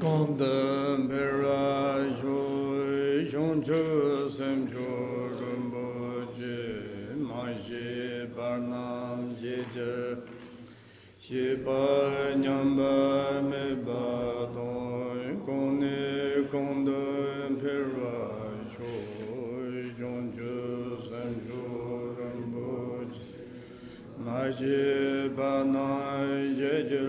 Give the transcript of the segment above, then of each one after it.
Contemplera joy, jonjo semjo rumboje, maje barnam jeje, sheba nyamba meba toy, kone contemplera joy, jonjo semjo rumboje, maje barnam jeje,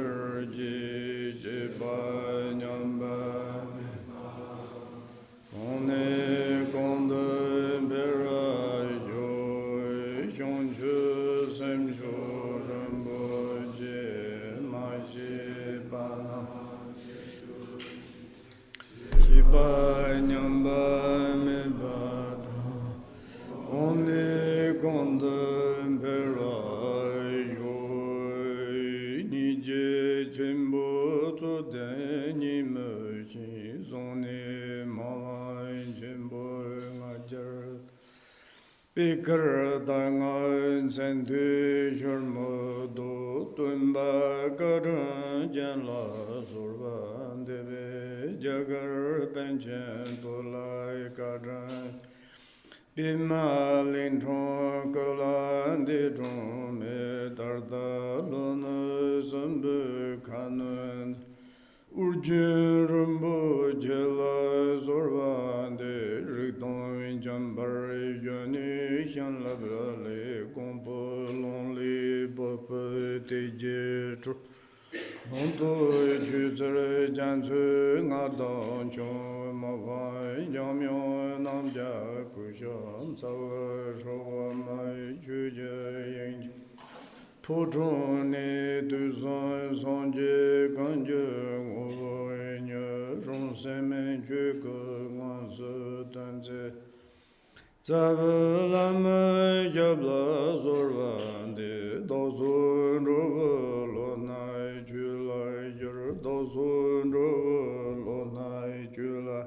Pikar dangan sendu shurmodo tumba karan janla survan debe jagar penchen tolai karan bimalin tron kolan de tron me tarda lona sambu kanan urjun rumbu jela survan de rikton jambar yoni Shan labrale compo lonely bope teje tru Honto chuzere jansu ngadon chon mawai yamyo namja kusham sawa showa mai chuje yang Patrul ne duzan sanje kanje ngoy nye ron semen chuko ngansu tanze Zabalama jabla zorvande dozun rovolo nai julai jur dozun rovolo nai julai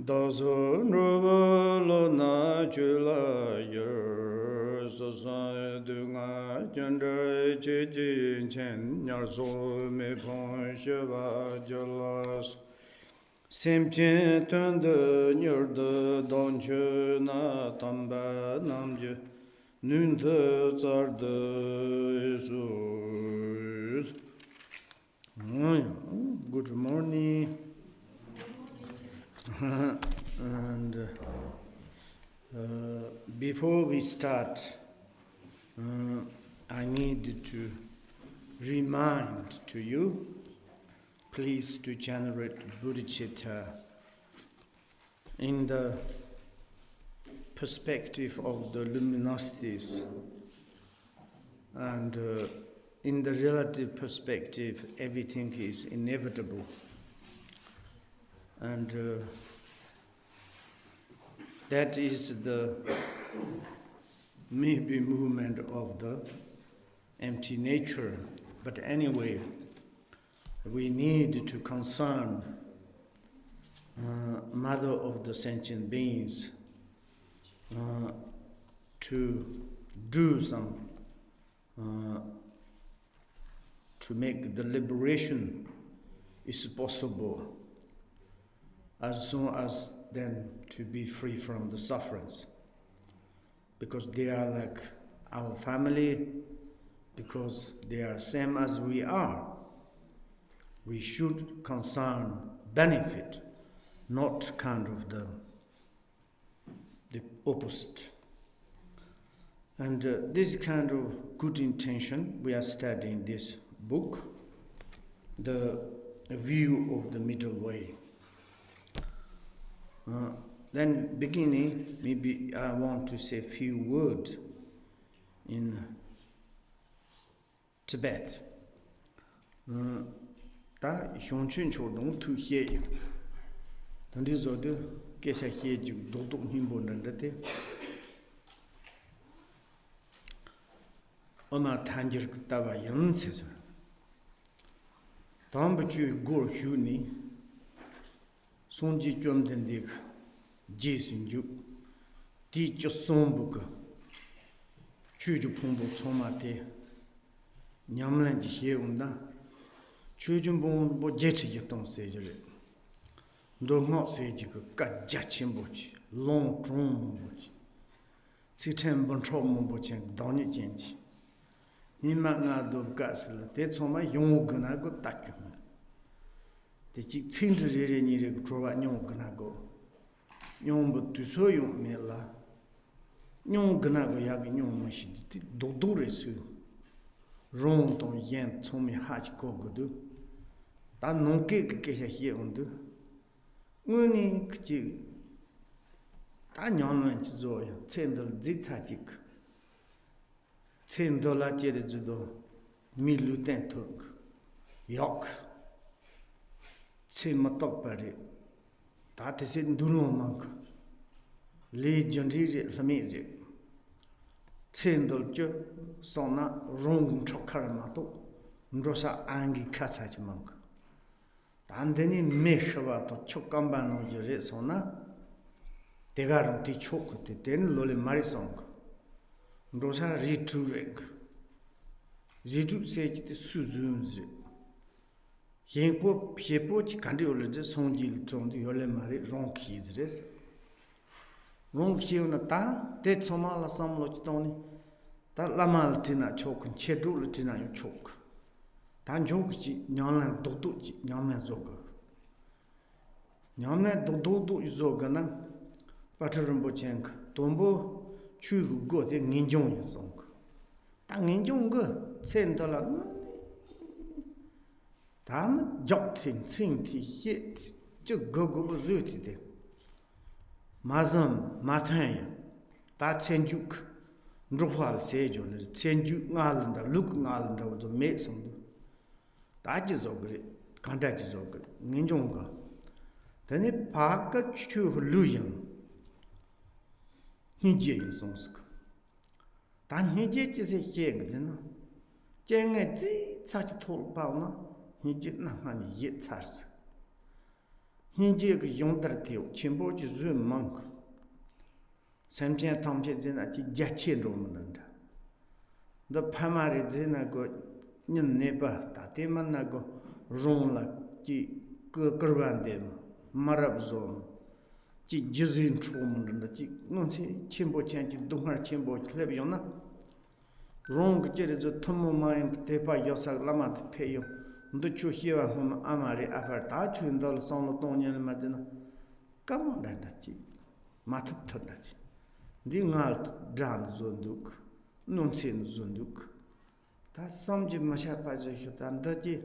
dozun rovolo nai julai jur sasai dunga jandrai chijin chen nyarso me pon sheva jalas Semchen tende nyurde donche na tamba namje nunte zarde Jesus. Good morning. And before we start, I need to remind to you please to generate bodhicitta in the perspective of the luminosities and in the relative perspective everything is inevitable and that is the maybe movement of the empty nature, but anyway we need to concern mother of the sentient beings to do some, to make the liberation is possible as soon as then to be free from the sufferings. Because they are like our family, because they are same as we are. We should concern benefit, not kind of the opposite. And this kind of good intention, we are studying this book, The View of the Middle Way. Then beginning, maybe I want to say a few words in Tibet. 다 형춘 초동 투 해. 단디저도 계사 해지 도독 힘보는데 엄마 탄저 그따와 연세서. 다음부터 고 휴니 손지 좀 된디 지신주 디저 손부가 주주 풍부 초마테 냠란지 해온다. Chujumbo jet yaton sejere. Do not say you got jachimbochi, long drum bochi. Sitem bontrombo boching, donny genchi. Himanga do gasel, that's on my young gonna go touch you. The chick tinted in your draw at young gonna go. Young but to so you, Mela. Young gonna go yagging young machine, do resu. Wrong don't yen told me hatch go do. That no cake here on do. Only could you. That young man to joy, $10 ditatic. $10 jelly to do. Me lieutenant took. Yok. Say my top party. That is in Duno monk. Legion read the music. $10 sona wrong chocaramato. Ndrosa angi catach monk. And then he mesh about to chocambano sona. They got to choke it, then lolly marisong. Rosa read to reg. Zidu said the Suzuns. Yinko Piepoch candiologist son gil tron the Yole Mari wrong keys rest. Wrong key on a ta, dead somala some lochtoni. That lamaltina choke and chedulatina you choke. Tan joke nyalan dodo nyamna zoga. Nyamna dodo zogana. Patrul Rinpoche, Tombo, Chu go the Ninjong song. Tang Ninjong go, $10. Tan Dzogchen, sing tea, hit, go zooty. Mazam, Matanya, that Senjuk, Ndruhal Sejo, Senjuk Nalanda, Luke Nalanda was a mason. That is ogre, contact is ogre, Ninjonga. Then a parka chu Luyan. Hinje sonsk. Dan hinje is a heg, Jang a tea, such a tall powder, hinje nahan yet tars. Hinje yonder till, Chimboch zoom monk. Samson Tomjet in a jachin roman. The Pamari Zena got Nin neighbor, Tatimanago, Ronla, Gurgurandem, Marab zone. Jizin Truman and the chick, non see Chimbo change, do her Chimbo Cleviona. Wrong Jerry's a Tomo mind, Tepa Yosa Lama to pay you. Don't you hear whom Amari Apertatu in the Son of Tony Madina? Come on, that chick. Matap Tonach. Ding out Jan Zunduk, non sin Zunduk. That's some Jim Mashapas and dirty.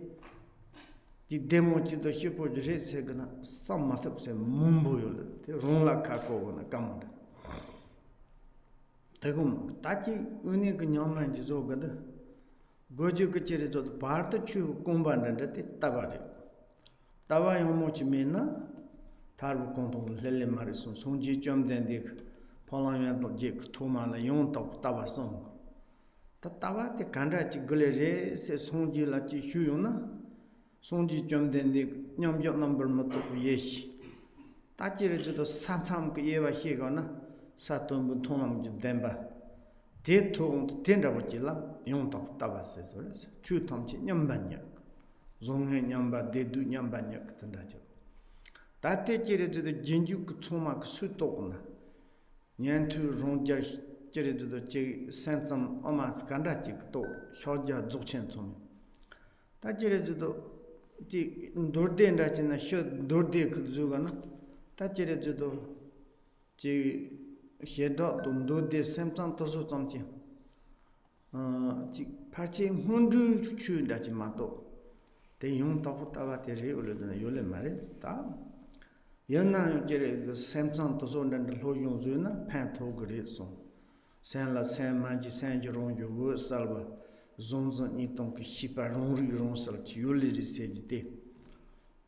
The demo to the Hupo Jesegana, some Mataps and Mumbo, the Ronla Kako on a command. Tagum, Tati, Unik Nyama and Zogada. Goju Kachiri to the part of Chu Kumban and the Tabari. Tawa Homochimena, Tarbu Compon, Lele Marison, Sunji Jum Dendik, Polamian Jake, Toma, the Yon Top Tava song. Tatawa, the Kandrachi Gulere, says Sunji Lachi Huyuna. Sonji Jum Dendik, Nyam Yot number Motoku Yesh. Tachiri to the Satam Kieva Higona, Satum Butonam Demba. They told Tendravachilla, Yon Top Tabas, Chu Tomchi Nyambanyak. Zonge Nyamba, they do Nyambanyak Tandajo. That teacher to the Jinjuk Tomak Sutona. Nyantu Ronjar Jerry to the Sansam Omas Kandachik to Shoja Dzogchen to me. That Jerry to the Dorde and Rachina should Dorde Zugana. Tachire Judo G. Hedo, Dode, Samson Toso Tomchi. Party Hundu Chu Dachimato. The young Topotava Terry than Yole Maris. Yana Jerry, the Samson Toso and the Loyon Zuna, Panto Grison. San La San Manji San Jeron, your word salva. Zonzan Itonk, Shipa Ronri Ronsal, Yuli Sage.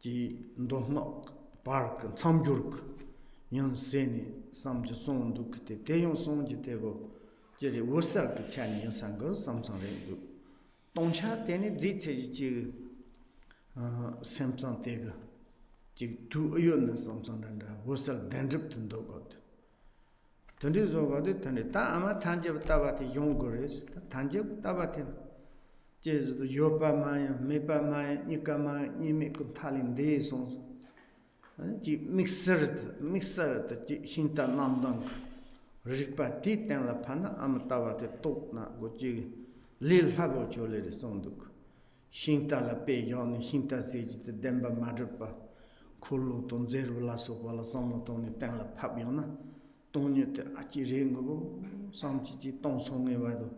G. Ndohmok, Park, and Samjurk. Yon Seni, Sam Jason Dukte, Tayon Son Jitego, Jerry Wussel, the Chinese Sango, Samson Rendu. Don't chat any Zitch, Samson Tega. Jig 2 Yon Samson and Wussel Dandrupton Dogot. Tundis over the Tandita, Ama Tanjab Tabati Yongoris, Tanjab Tabatin. 제주도 요파마야 메파마야 니까마 니메 군탈인데 송 지 믹서드 지 힌타 남당 리파티 텐라 파나 암타와테 똑나 고지 릴 하고 졸레 송둑 힌타라 페yon 힌타 세지 뎀바 마드파 콜로 돈 제르라소 발라 삼노톤이 텐라 파비오나 돈이테 아치랭고 삼치지 똥송에 와도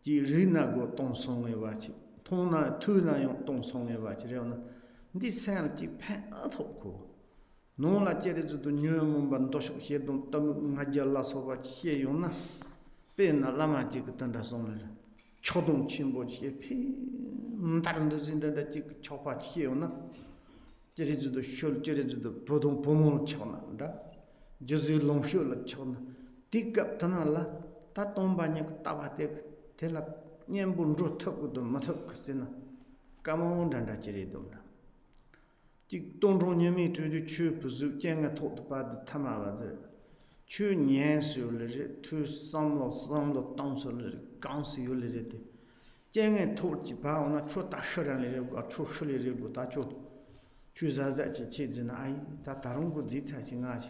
지 리나고 똥송에 와치 통나 투나용 똥송에 와치려나 니 생지 팬아토고 노라 제르도 뉴몬반 도식 헤돈 땀 나젤라소 와치 헤요나 페나 라마지 그탄다 송을 초동 침보지 피 다른 데진데 지 초파치 헤요나 제르도 숄 제르도 보동 보물 쳐나다 저지 롱쇼를 쳐나 띠갑 타나라 다 똥바냐 따바테 텔라 냠분로 턱고도 마턱스나 까몬단다 제리도나 지 동종님이 주주 추부수 쟁가 토트바드 타마바즈 추 년수를 투 삼로 땅설을 강수율을 쟁에 토지 바오나 추다 셔란을 추실을 다초 추자자지 치즈나 아이 다 다른 거 지차싱아지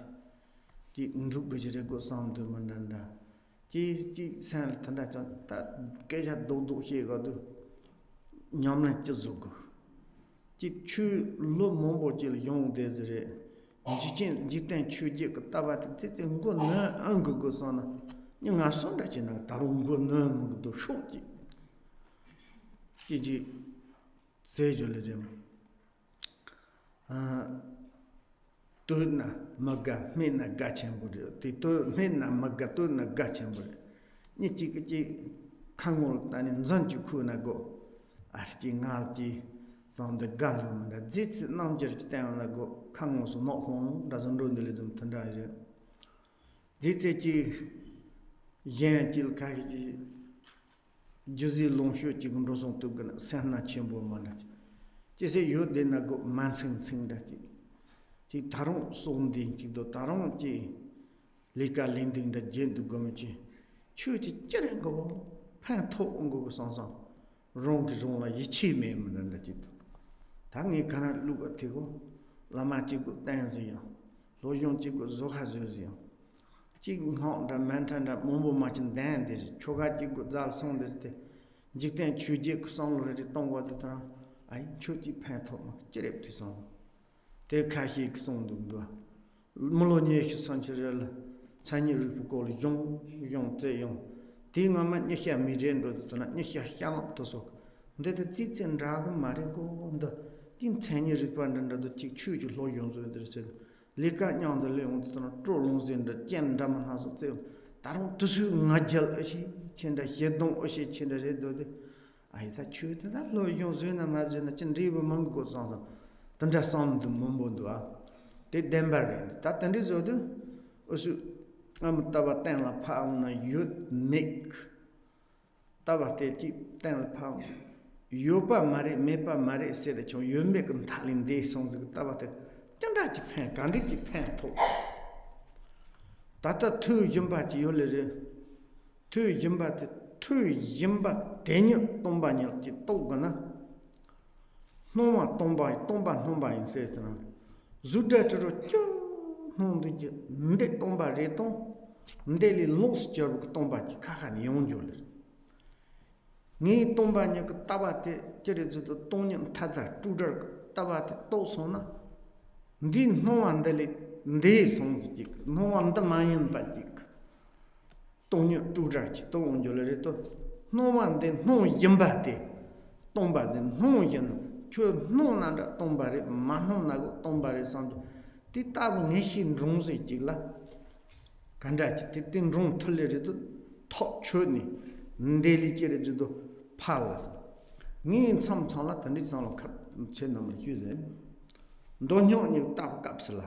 지 누구지레고 삼도 만난다 지 산 탄다 다 깨자 도도 해가도 냠나 쩌주고 지 루몽보질 용데즈레 지진 지단 추지 그 따바트 지진 거나 안 그거서나 닝아 손다 지나 다른 거나 뭐도 쇼지 지지 세줄레jem 또나 마가 메나 가챈부려 또 메나 마가 또나 가챈부려 니 지그지 강물 다는 전주쿠나고 아르지 나지 선데 간도나 지츠 남저지 때나고 강무수 노홍 다선 론들이 좀 탄다je 지체지 예질 가지 주지 롱쇼 지금 로송 또그나 산나 쳔보 만나지 지세 요데나고 만생생다지 지 다른 손디 지도 다른 지 리가 린딩다 젠도 거미지 추지 쩌는 거 판토 온 거고 상상 롱기종라 이치메 문는다 지도 당이 가나 루가티고 라마티고 댄스요 로용지고 조하즈요 지금 한다 만탄다 몸보 맞은 댄데 초가지고 잘 손데스테 직된 추지 구성로리 동거다 아이 추지 판토 막 쩌랩티서 대카히 송동도 물론이 선처를 찬이를 보고 용용대용 딩아만 니혀 미렌도도나 니혀 향업도서 근데 지진라고 말이고 근데 딩 찬이를 반단도 직추주 로용조들서 리카냥도 레온도나 트롤롱진데 젠다만 하서 다른 두수 나절시 친다 해동 어시 친다레도데 아이다 추드나 로용조나 맞으나 진리브 망고 상상 tanda samdu mombodwa te dembarin ta tandi zodu osu am taba ten la pauna yut mek taba te ti ten la paun yopa mare mepa mare se de chon yumbe kan talin de songs taba te tanda ji pen kandi ji pen to tata tu yumba ji yolere tu yumba te tu yumba denyo tomba nyal ji togana 노마 똥바 인세트나 주데트로 쭈 노드지 근데 똥바 레똥 근데리 로스 저고 똥바지 카카니 용줄레 니 똥바냐 그 따바테 저리도 똥냥 타자 주저 따바테 또소나 니 노안데리 네 송지 노안다 마인 바지 똥냥 주저지 똥줄레 또 노안데 노 임바데 똥바데 노연 저 노나다 똥바리 마노나고 똥바리 산도 티타고 내신 롱스 지라 간다치 티틴 롱 털레리도 톱 추니 ndelijere도 파워스 니 참참라 던디 상로 카 쳇나면 휴제 돈뇨니 딱 값슬라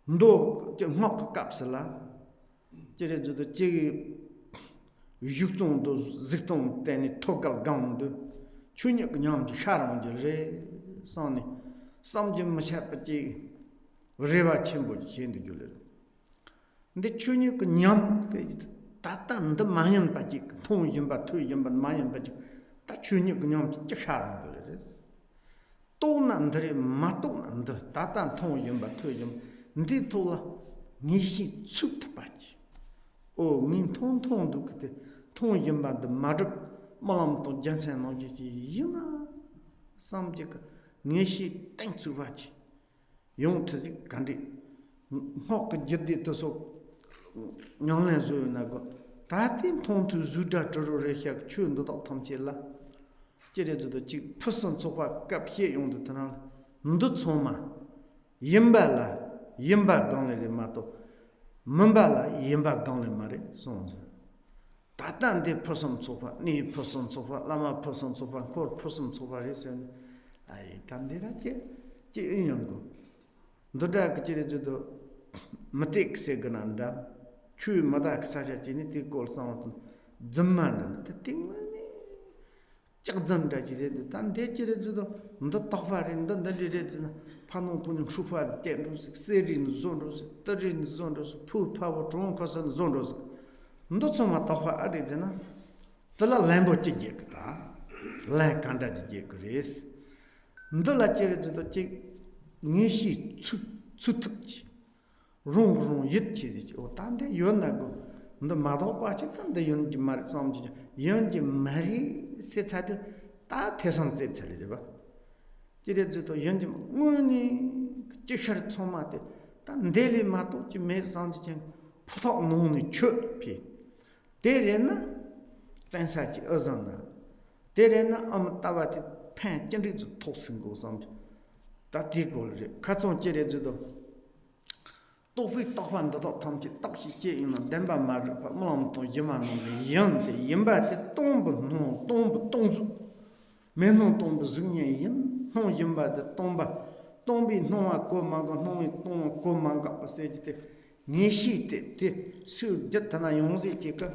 ndo nok 값슬라 제레도 제 육동도 직동 때니 토갈 강도 추냐 그냥 샤랑줄레 선니 삼점 마샤빠지 레바 쳔보지 현도 줄레 근데 추냐 그냥 따딴데 마연 빠지 통임바 투임바 마연 빠지 다 주니 그냥 짝샤는 거래스. 또 난들이 맛도 난다. 다단 통임바 토임. 니 토라 니히 축타바지. 닌 통통도 그때 통임바도 마르 말람도 잔산노지 이나 삼지가 니히 땡주바지. 용트지 간디 먹그 제디도서 냥내주나고 다tin 통투 주다 저로레혀 추운도 탐질라 제레도 지 푸선 소화 갑히 용도 드나 너 초마 임발라 임바 강레리 마토 문발라 임바 강레 마레 손자 다단데 푸선 소화 니 푸선 소화 라마 푸선 소화 코 푸선 소화리선 아이 단데라제 지 인용고 너다 그제레도 마틱세 그난다 추 마다 사자지니 티골 상어도 점만 띵만이 짝전다 지레도 단대지레도 너 떡바린다 너리레도 파노 분은 추파 템루스 세린 존로스 터진 존로스 푸 파워 존코선 존로스 너 좀마 떡바 아리잖아 들라 램보치 제크다 랭칸다 제크레스 너라 지레도 지 니시 추특지 롱롱 yitchi o tande yonago ndo mado pachi tande yonji mar samji yonji mari se chade ta thesang che chale ba jire to yonji muni chishar chomate ta ndeli mato chi me samji chen photo noni chopi derena tansachi azana derena am tawati pen chenri zu tosingo samji ta digolre kachon jire to都会打翻得到他们去大些些用了两百码子把忙都一万弄的一样的一百的东不弄东不动住没弄东不是原因弄一百的东吧东比弄啊过忙个弄一东过忙个不是的你是的手脚他那用是这个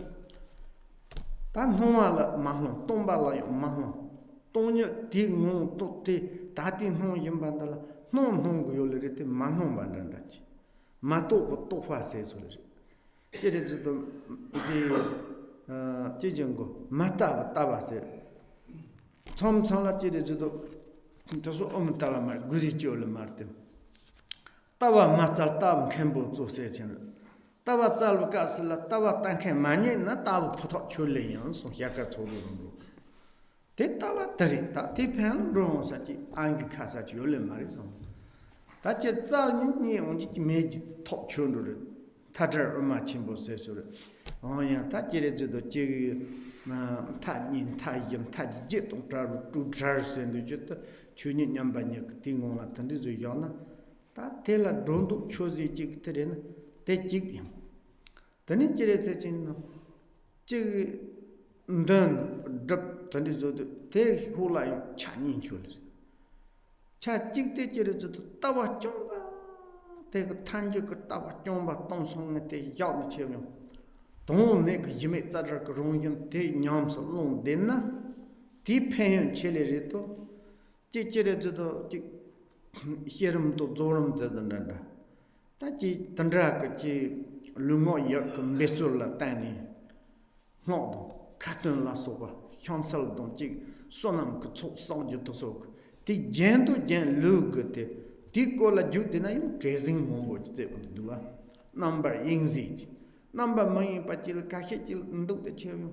但弄完了忙了东吧了用忙了东呢地弄都的大地弄一百的了弄个有了的忙弄办人的去마토고 또화세 소리. 제레도 이 제정고 마타 따바세. 처음살라 제레도 진짜서 엄따라 말 구지지올 말때. 따바 마짤 따바 캠보 조세전. 따바 짤로 가슬라 따바 땅케 많이 나 따바 포토 줄래요. 소 약가 조르는 대 따바 다리다 대편 롱사지 안기 카사지 올래 말이죠. 다체 짤니 온지 메지 톱 촌도를 타저 엄마 친구 세소를 어야 다체레도 제 타닌 타임 타지 동자로 두자르센도 줬다 주니 냠바니 띵고 같은데 저 연나 다 텔라 돈도 초지 찍들에는 대찍 더니 제레체 진노 제 넌 답던데 저도 대후라이 찬인 줄 차 찍대 지르도 따와 좀봐 대그 탄지 그 따와 좀봐 동송에 대 야미 치면 동네 그 이메 짜저 그 롱연 대 냠서 롱 됐나 디페인 첼레리도 찌찌르도 찌 히름도 조름 자던다 다지 던드라 그지 룽어 역 메솔라 따니 모두 같은 라소바 현설도 찌 소남 그 속성지도 속 티 젠도 젠 루그테 티 콜라 주테나 임 트레싱 몽고체 두아 넘버 잉지 넘버 마이 파칠 카헤칠 ndukte cheu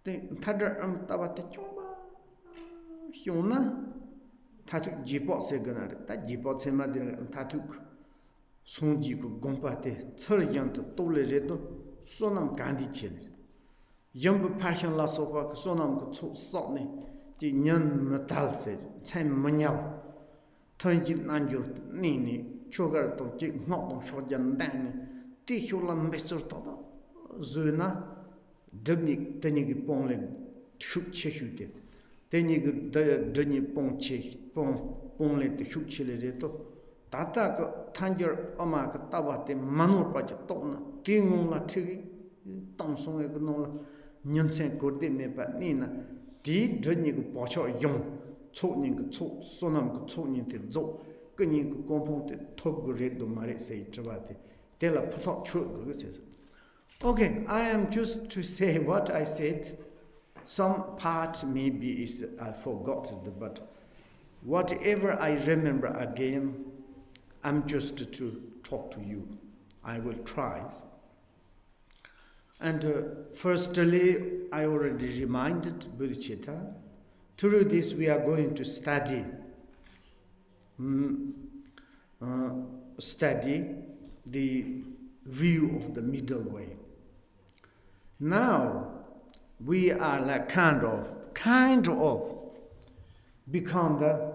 te thadar am tabate chomba hyona thatu jipo se ganar ta jipo se ma thatu sonji ko gompate char yant tole redo sonam gandhi chel yam passion la sofa sonam ko so so ne 지 년 메탈세 참 뭐냐 턴지 난줄 니니 초가를 또지 뭐도 쇼잔다니 티쇼람 베스르토다 즈나 드니 테니기 뽕레 슈체슈데 테니기 드니 뽕체 뽕레 슈체레레토 다타가 탄저 엄마가 따바테 마노빠지 또나 띵웅라 티기 땅송에 그 놀라 년생 고르데네바 니나 디 드니고 보초 용 초닝고 초 소남고 초닝데 조 끄니고 공포데 톱그레도 말에 세이 저바데 텔라 포토 추 그거 세서 Okay, I am just to say what I said Some part maybe is I forgot it, but whatever I remember again, I'm just to talk to you. I will try. And firstly, I already reminded Bodhicitta, through this we are going to study the view of the middle way. Now, we are like kind of become the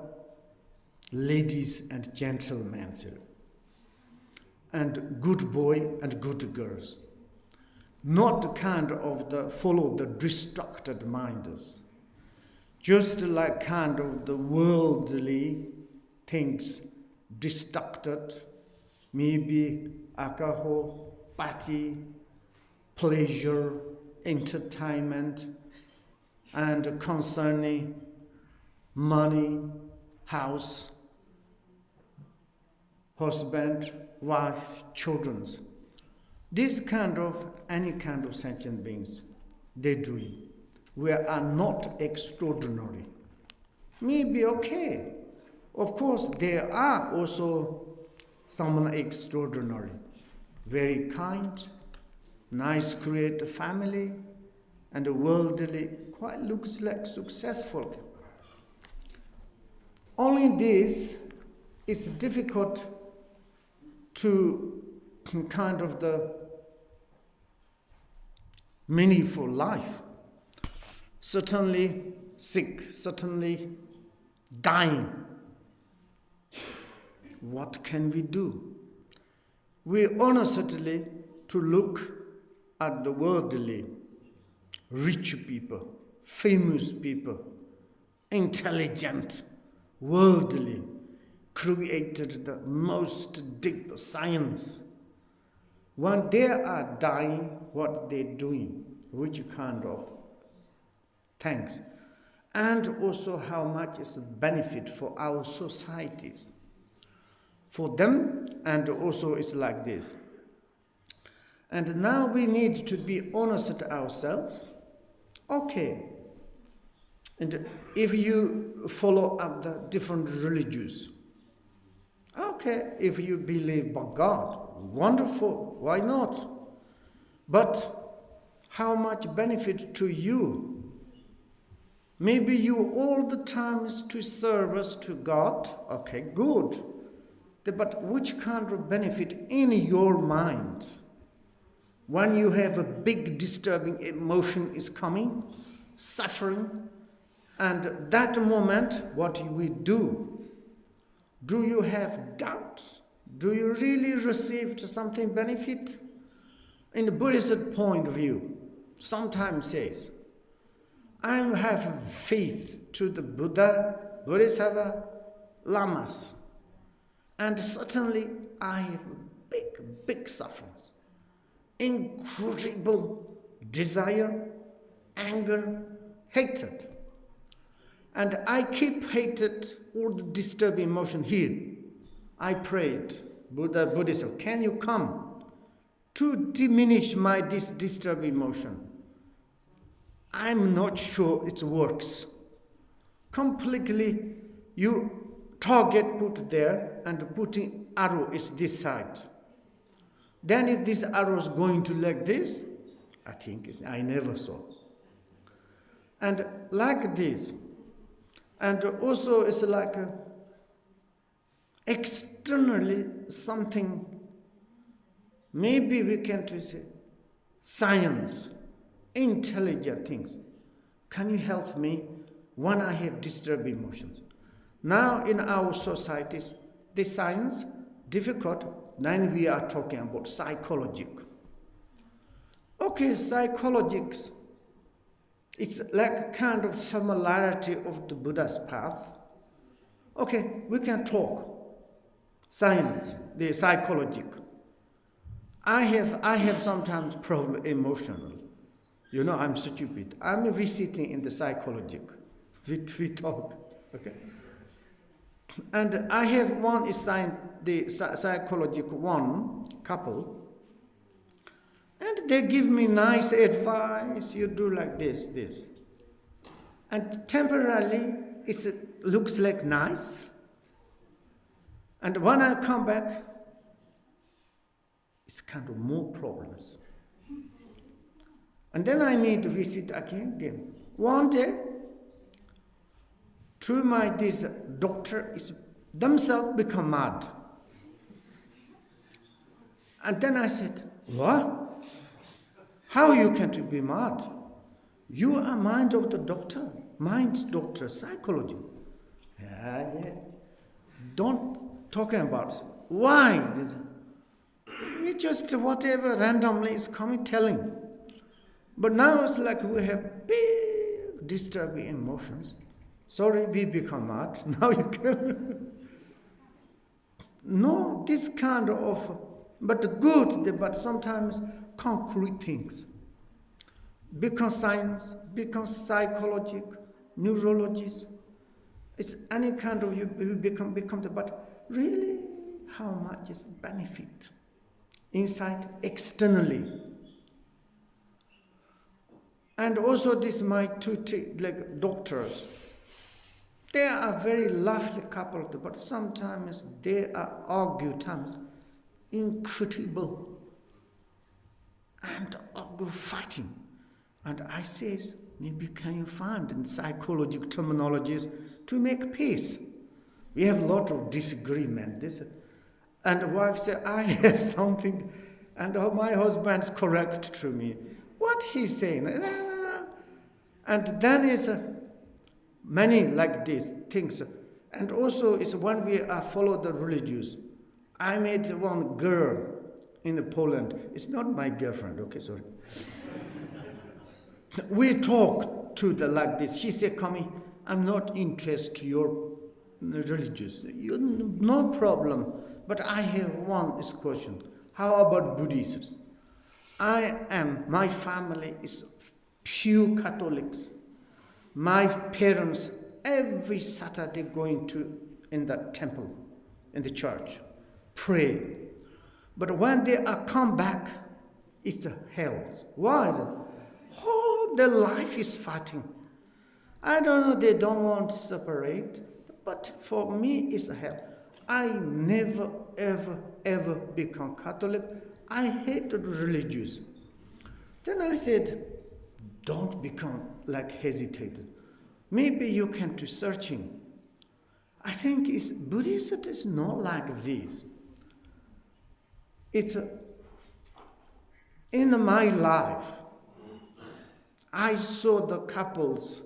ladies and gentlemen and good boy and good girls. Not kind of the follow the distracted minds. Just like kind of the worldly things distracted, maybe alcohol, party, pleasure, entertainment, and concerning money, house, husband, wife, children. This kind of, any kind of sentient beings, they do it. We are not extraordinary. Maybe okay. Of course, there are also someone extraordinary, very kind, nice, create a family, and a worldly, quite looks like successful. Only this is difficult to kind of the meaningful life. Certainly sick, certainly dying. What can we do? We honestly to look at the worldly, rich people, famous people, intelligent, worldly, created the most deep science. When they are dying, what they're doing, which kind of thanks, and also how much is a benefit for our societies, for them, and also it's like this. And now we need to be honest to ourselves. Okay, and if you follow up the different religions, okay, if you believe in God, wonderful, why not? But how much benefit to you? Maybe you all the time is to service to God, okay, good. But which kind of benefit in your mind? When you have a big disturbing emotion is coming, suffering, and that moment, what we do? Do you have doubts? Do you really receive something benefit? In the Buddhist point of view, sometimes says, I have faith to the Buddha, Bodhisattva, Lamas, and certainly I have big sufferings, incredible desire, anger, hatred. And I keep hated all the disturbing emotion here. I prayed, Buddhism, can you come to diminish my this disturbing emotion? I'm not sure it works. Completely, you target put there and putting arrow is this side. Then is this arrow is going to like this? I think I never saw. And like this. And also it's like externally something, maybe we can say science, intelligent things. Can you help me when I have disturbed emotions? Now in our societies, the science, difficult, then we are talking about psychological. Okay, psychologics, it's like kind of similarity of the Buddha's path. Okay, we can talk. Science, the psychological. I have sometimes problem emotional. You know, I'm stupid. I'm visiting in the psychological. We talk, okay? And I have one is the psychological one couple, and they give me nice advice. You do like this. And temporarily, it looks like nice. And when I come back, it's kind of more problems. And then I need to visit again. One day, through this doctor is themselves become mad. And then I said, what? How you can be mad? You are mind of the doctor, psychology. Yeah. Don't talk about it. Why? We just whatever randomly is coming telling. But now it's like we have big disturbing emotions. Sorry, we become mad. Now you can. No, this kind of, but good, but sometimes concrete things. Become science, become psychology, neurologists. It's any kind of you become but really how much is benefit inside, externally. And also this my two doctors. They are very lovely couple, but sometimes they are argue times incredible and argue fighting. And I says, maybe can you find in psychological terminologies to make peace? We have a lot of disagreement. And the wife said, I have something, and my husband's correct to me. What he's saying? And then is many like these things. And also is when we follow the religious. I met one girl in Poland. It's not my girlfriend, okay, sorry. We talk to the like this. She said, Kami, I'm not interested in your religious. No problem. But I have one question. How about Buddhists? My family is pure Catholics. My parents, every Saturday going in the temple, in the church, pray. But when they come back, it's a hell. Why? Their life is fighting. I don't know, they don't want to separate, but for me it's a hell. I never, ever become Catholic. I hated religious. Then I said, don't become hesitated. Maybe you can do searching. I think Buddhism is not like this. It's in my life, I saw the couples.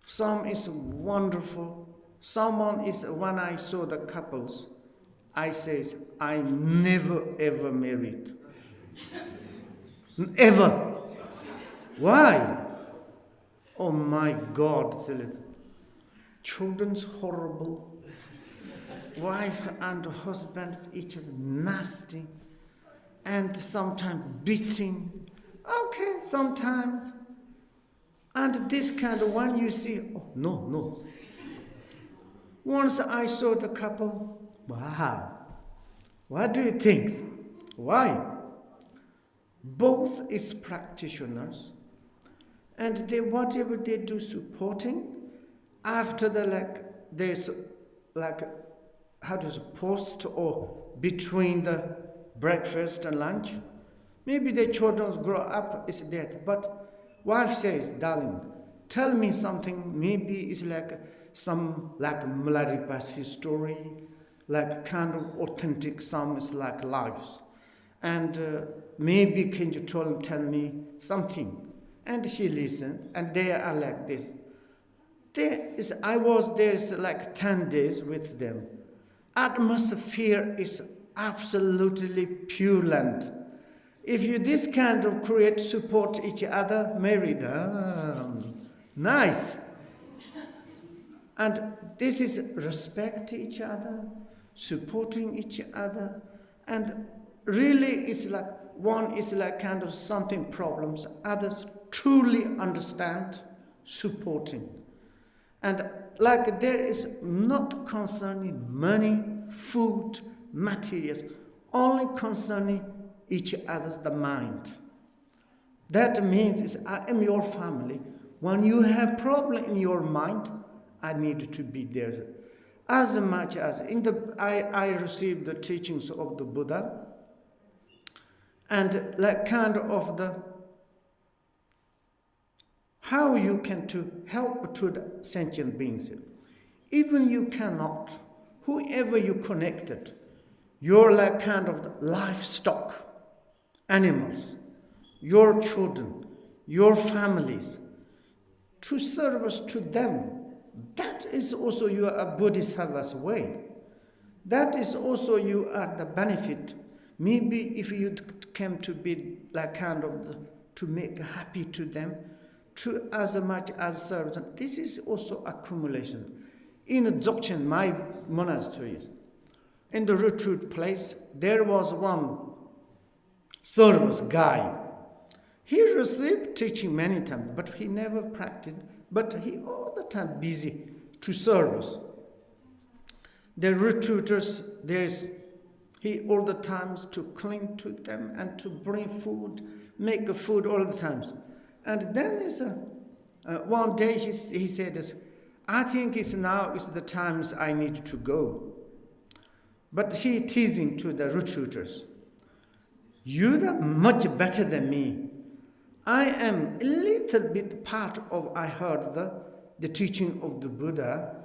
Some is wonderful. Someone is, when I saw the couples, I says, I never ever married. Ever. Why? Oh my God. Children's horrible. Wife and husband, each other nasty. And sometimes beating. Okay, sometimes. And this kind of one you see, oh, no. Once I saw the couple, wow. What do you think? Why? Both is practitioners, and they whatever they do supporting, after there's how does post or between the breakfast and lunch, maybe the children grow up is dead, but wife says, darling, tell me something, maybe it's some Milarepa's story, kind of authentic, some is lives. And maybe can you tell me something? And she listened, and they are like this. I was there 10 days with them. Atmosphere is absolutely pure land. If you this kind of create, support each other, married, nice. And this is respect each other, supporting each other, and really it's one is kind of something problems, others truly understand, supporting. And there is not concerning money, food, materials, only concerning each other's the mind. That means I am your family. When you have problem in your mind, I need to be there. As much as I received the teachings of the Buddha, and like kind of the how you can to help to the sentient beings. Even you cannot, whoever you connected, you're like kind of the livestock, animals, your children, your families, to service to them. That is also you are a Bodhisattva's way. That is also you are the benefit. Maybe if you came to be like kind of to make happy to them, to as much as serve them. This is also accumulation. In Dzogchen, my monasteries, in the retreat place, there was one service guy. He received teaching many times, but he never practiced. But he all the time busy to service. The retreaters, he all the times to clean to them and to bring food, make food all the times. And then one day he said, I think now is the times I need to go. But he teasing to the retreaters, you are much better than me. I am a little bit part of, I heard the teaching of the Buddha.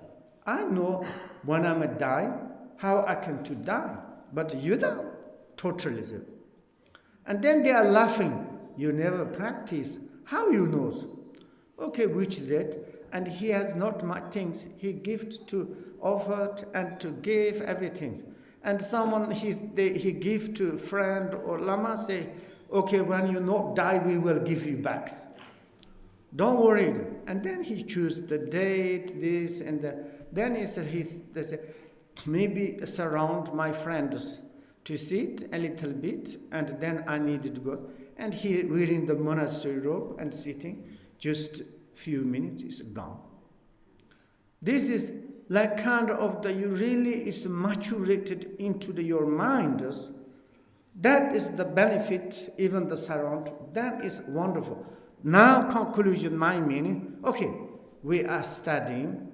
I know when I'm a die, how I can to die. But you don't totally. And then they are laughing. You never practice. How you knows? Okay, which that? And he has not much things. He gives to offer and to give everything. And someone he give to friend or lama say, okay, when you not die, we will give you back. Don't worry. And then he choose the date, this and that. Then he said, maybe surround my friends to sit a little bit, and then I needed to go. And he reading the monastery robe and sitting, just few minutes is gone. This is like kind of you really is maturated into your minds. That is the benefit, even the surround. That is wonderful. Now conclusion, my meaning, okay, we are studying,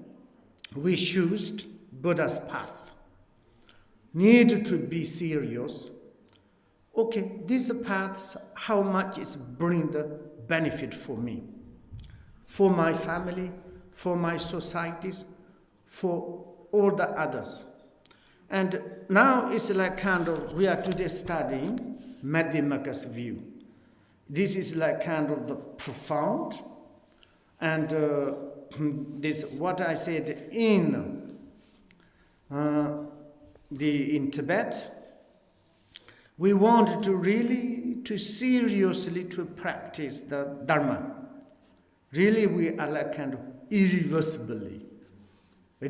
we choose Buddha's path. Need to be serious. Okay, this path, how much is bring the benefit for me, for my family, for my societies, for all the others. And now it's like kind of, we are today studying Madhyamaka's view. This is like kind of the profound, and this what I said in Tibet. We want to really to seriously to practice the Dharma. Really, we are like kind of irreversibly,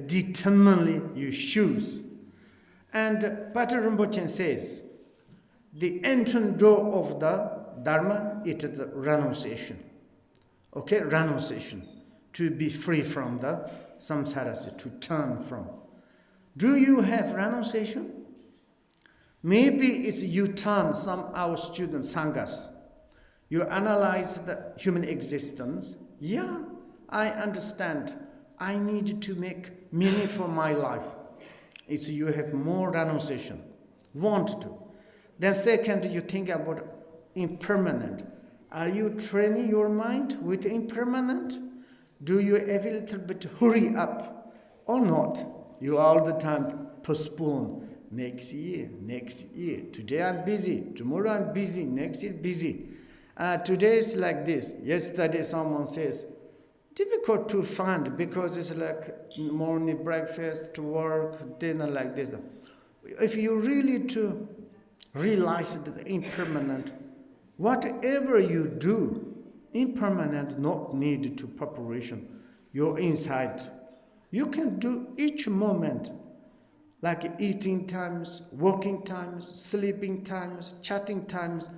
determinedly you choose. And Patrul Rinpoche says, the entrance door of the Dharma, it is the renunciation. Okay, renunciation. To be free from the samsara, to turn from. Do you have renunciation? Maybe it's you turn some our student sanghas. You analyze the human existence. Yeah, I understand. I need to make meaning for my life. It's you have more renunciation. Want to. Then second, you think about impermanent. Are you training your mind with impermanent? Do you every little bit hurry up or not? You all the time postpone. Next year. Today I'm busy. Tomorrow I'm busy. Next year busy. Today is like this. Yesterday someone says, difficult to find because it's like morning breakfast, to work, dinner like this. If you really to realize the impermanent, whatever you do, impermanent, not needed to preparation, your inside. You can do each moment, like eating times, working times, sleeping times, chatting times,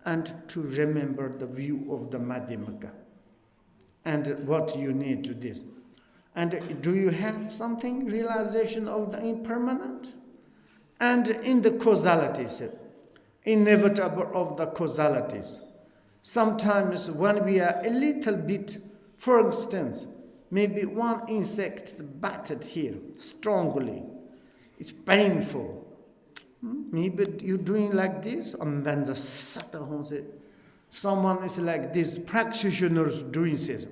and to remember the view of the Madhyamaka and what you need to this. And do you have something, realization of the impermanent? And in the causalities, inevitable of the causalities. Sometimes when we are a little bit For instance, maybe one insect is battered here strongly. It's painful. Maybe you're doing like this, and then the someone is like this, practitioners doing this.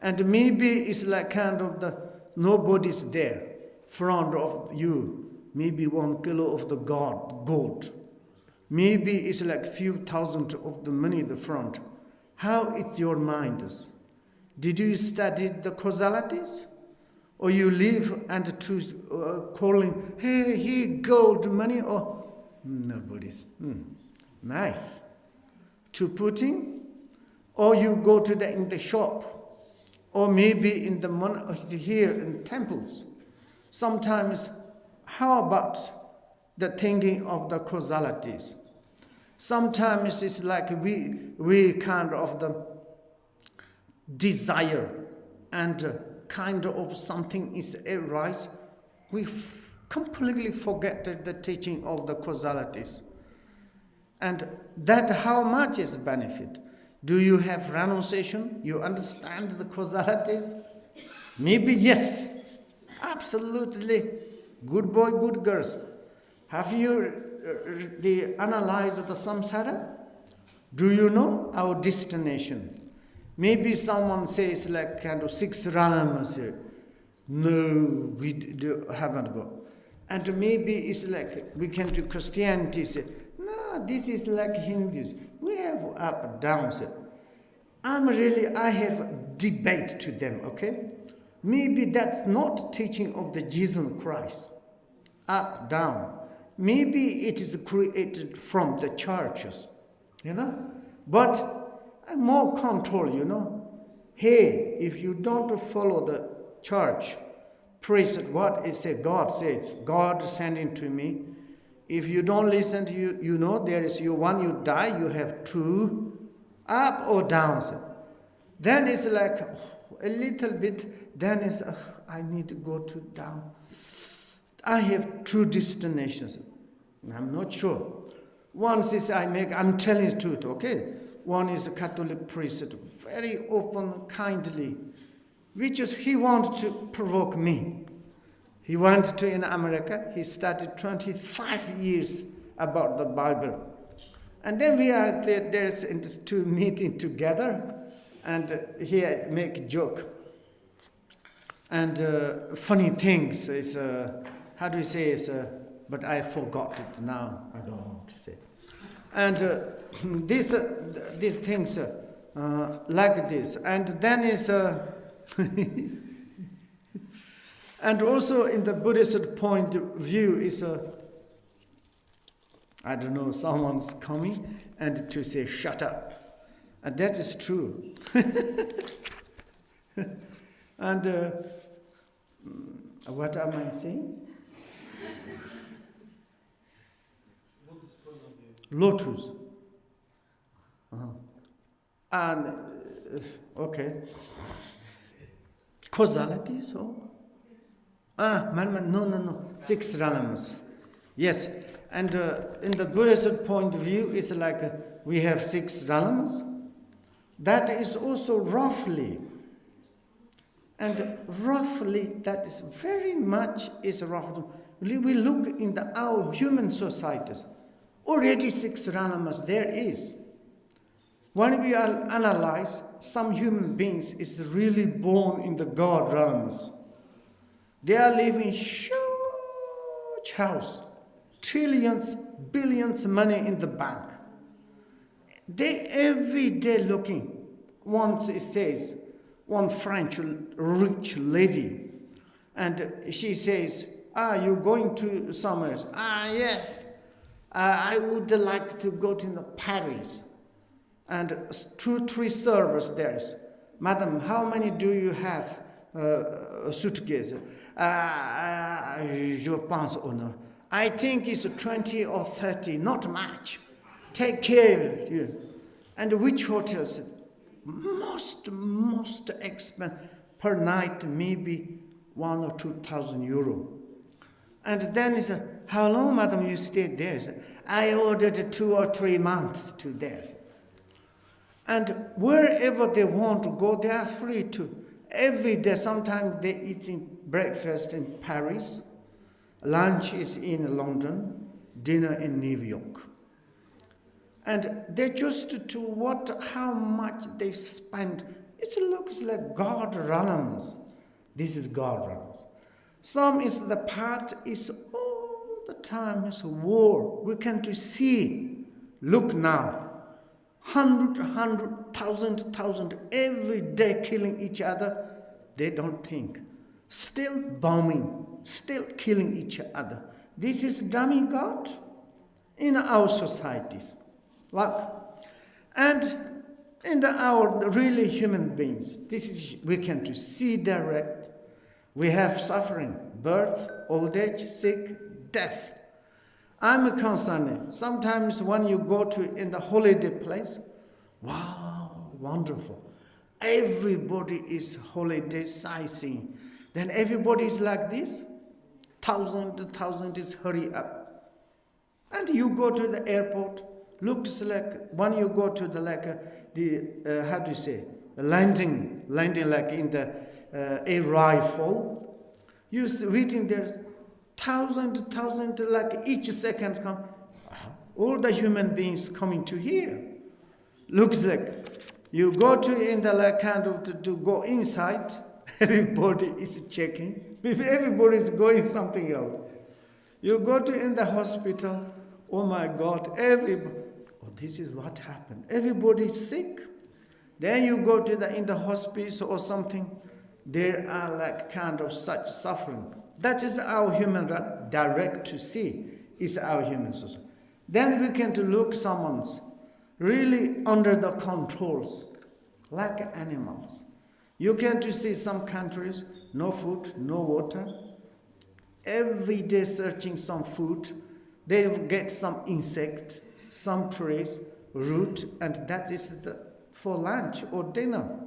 And maybe it's like kind of nobody's there, front of you. Maybe 1 kilo of the gold. Maybe it's like few thousand of the money in the front. How is your mind? Did you study the causalities? Or you live and to calling, hey, gold, money, or nobody's. Nice. To putting, or you go to in the shop, or maybe in the here in temples. Sometimes, how about the thinking of the causalities? Sometimes it's like we kind of the desire and kind of something is right. We completely forget the teaching of the causalities. And that how much is benefit? Do you have renunciation? You understand the causalities? Maybe yes. Absolutely. Good boy, good girls. Have you analyzed the samsara? Do you know our destination? Maybe someone says like kind of 6 ranamas. No, we haven't got. And maybe it's like we can do Christianity. Say, no, this is like Hindus. We have up and downs. I have debate to them, okay? Maybe that's not teaching of the Jesus Christ. Up, down. Maybe it is created from the churches, But more control, Hey, if you don't follow the church, priest, what it says, God says, God sending to me. If you don't listen to there is when you die, you have 2 up or down. Then it's like a little bit, then it's, I need to go to down. I have 2 destinations. I'm not sure. One is I'm telling the truth, okay? One is a Catholic priest, very open, kindly, which is he wanted to provoke me. He went to in America. He studied 25 years about the Bible. And then we are there's two meeting together, and he make a joke. And funny things is, how do you say is, but I forgot it now. I don't want to say. And these things like this. And then is, and also in the Buddhist point of view is, I don't know, someone's coming and to say, shut up. And that is true. And what am I saying? Lotus. And, okay. Causality, so? No. 6 ranamas. Yes. And in the Buddhist point of view, it's like we have 6 ranamas. That is also roughly. And roughly, that is very much is roughly. We look in our human societies. Already 6 ranamas there is. When we analyze, some human beings is really born in the God ranamas. They are living huge house, trillions, billions money in the bank. They every day looking. Once it says, one French rich lady, and she says, you're going to somewhere? Yes. I would like to go to Paris. And 2-3 servers there. Madam, how many do you have suitcase? Je pense, honor. I think it's 20 or 30, not much. Take care of you. And which hotels? Most expensive per night, maybe 1,000 or 2,000 euro. And then is how long, madam, you stayed there? I ordered 2 or 3 months to there. And wherever they want to go, they are free to. Every day, sometimes they eating breakfast in Paris, lunch is in London, dinner in New York. And they just to how much they spend. It looks like God runs. This is God runs. Some is the part is all the time is war. We can to see. Look now. 100,000 every day killing each other. They don't think. Still bombing, still killing each other. This is dummy God in our societies. And in our really human beings, this is we can to see direct. We have suffering, birth, old age, sick, death. I'm concerned. Sometimes when you go to in the holiday place, wow, wonderful. Everybody is holiday sightseeing. Then everybody is like this. Thousand is hurry up. And you go to the airport, looks like when you go to the how do you say, landing like in the arrival. You waiting there. Thousand, like each second come. All the human beings coming to here. Looks like you go to in the to go inside. Everybody is checking. Everybody is going something else. You go to in the hospital. Oh my God! This is what happened. Everybody is sick. Then you go to in the hospice or something. There are such suffering. That is our human right, direct to see, is our human society. Then we can to look someone's really under the controls, like animals. You can to see some countries, no food, no water. Every day searching some food, they get some insect, some trees, root, and that is for lunch or dinner.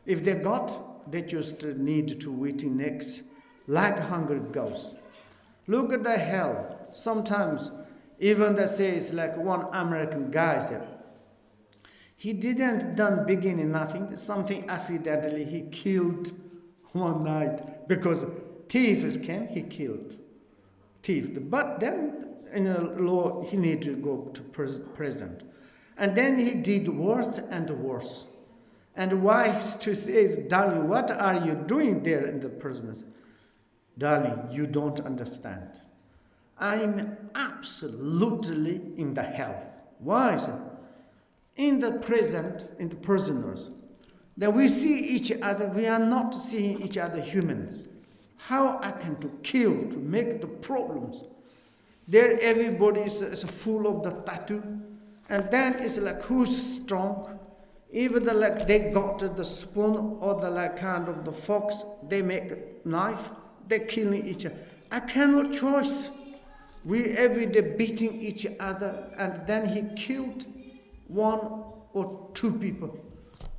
If they got, they just need to wait next. Like hunger goes. Look at the hell. Sometimes even they say it's like one American guy said, he didn't done beginning nothing, something accidentally he killed one night because thieves came, he killed. Thief. But then in the law he need to go to prison. And then he did worse and worse. And wives to say, darling, what are you doing there in the prisons? Darling, you don't understand. I'm absolutely in the hell. Why? In the present, in the prisoners, that we see each other, we are not seeing each other humans. How I can to kill, to make the problems. There everybody is full of the tattoo. And then it's like who's strong. Even they got the spoon or the the fox, they make a knife. They're killing each other. I cannot choose. We every day beating each other, and then he killed one or two people.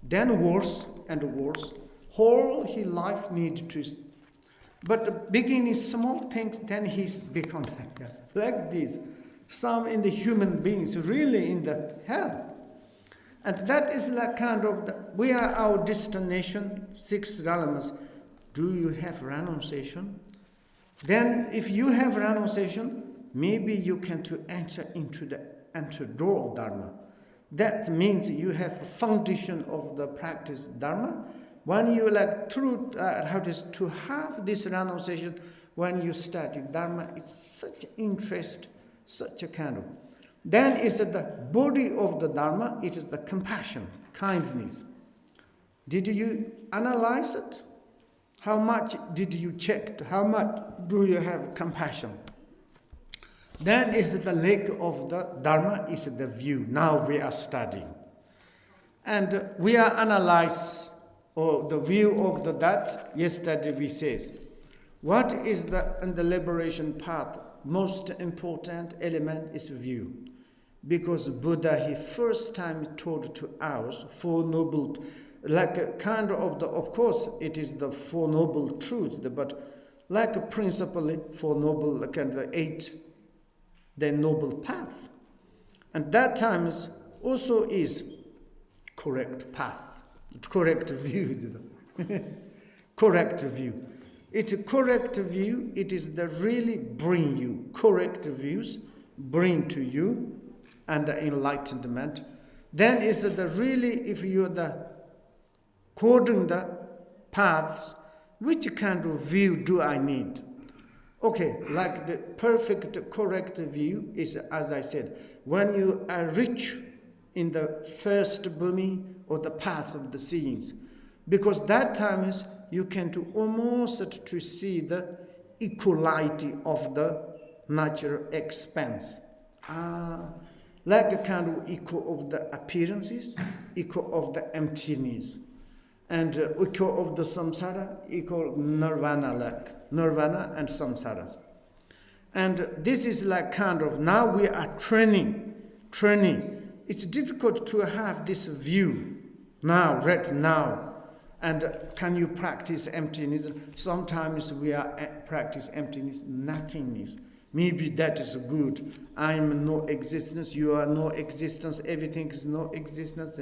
Then worse and worse. Whole his life need to. But the beginning small things, then he's become like that. Like this. Some in the human beings really in the hell. And that is we are our destination, 6 realms. Do you have renunciation? Then if you have renunciation, maybe you can to enter into the door of Dharma. That means you have a foundation of the practice Dharma. When you to have this renunciation, when you study Dharma, it's such interest, such a Then is the body of the Dharma, it is the compassion, kindness. Did you analyze it? How much did you check? How much do you have compassion? Then is the leg of the Dharma, is the view. Now we are studying. And we are analyze the view of that. Yesterday we says, what is in the liberation path? Most important element is view. Because Buddha, he first time taught to us Four Noble, of course it is the Four Noble Truths, but principally Four Noble, the 8, the Noble Path. And that time also is correct path, correct view. Correct view. It's a correct view. It is the really bring you correct views, bring to you, and the enlightenment. Then is the really, if you're the according the paths, which kind of view do I need? Okay, like the perfect correct view is, as I said, when you are rich in the first bhumi or the path of the seeings, because that time is you can to almost to see the equality of the natural expanse. Like a kind of equal of the appearances, equal of the emptiness, and equal of the samsara, equal nirvana, like nirvana and samsaras. And this is like kind of, now we are training. It's difficult to have this view now, right now. And can you practice emptiness? Sometimes we are practice emptiness, nothingness. Maybe that is good. I am no existence, you are no existence, everything is no existence.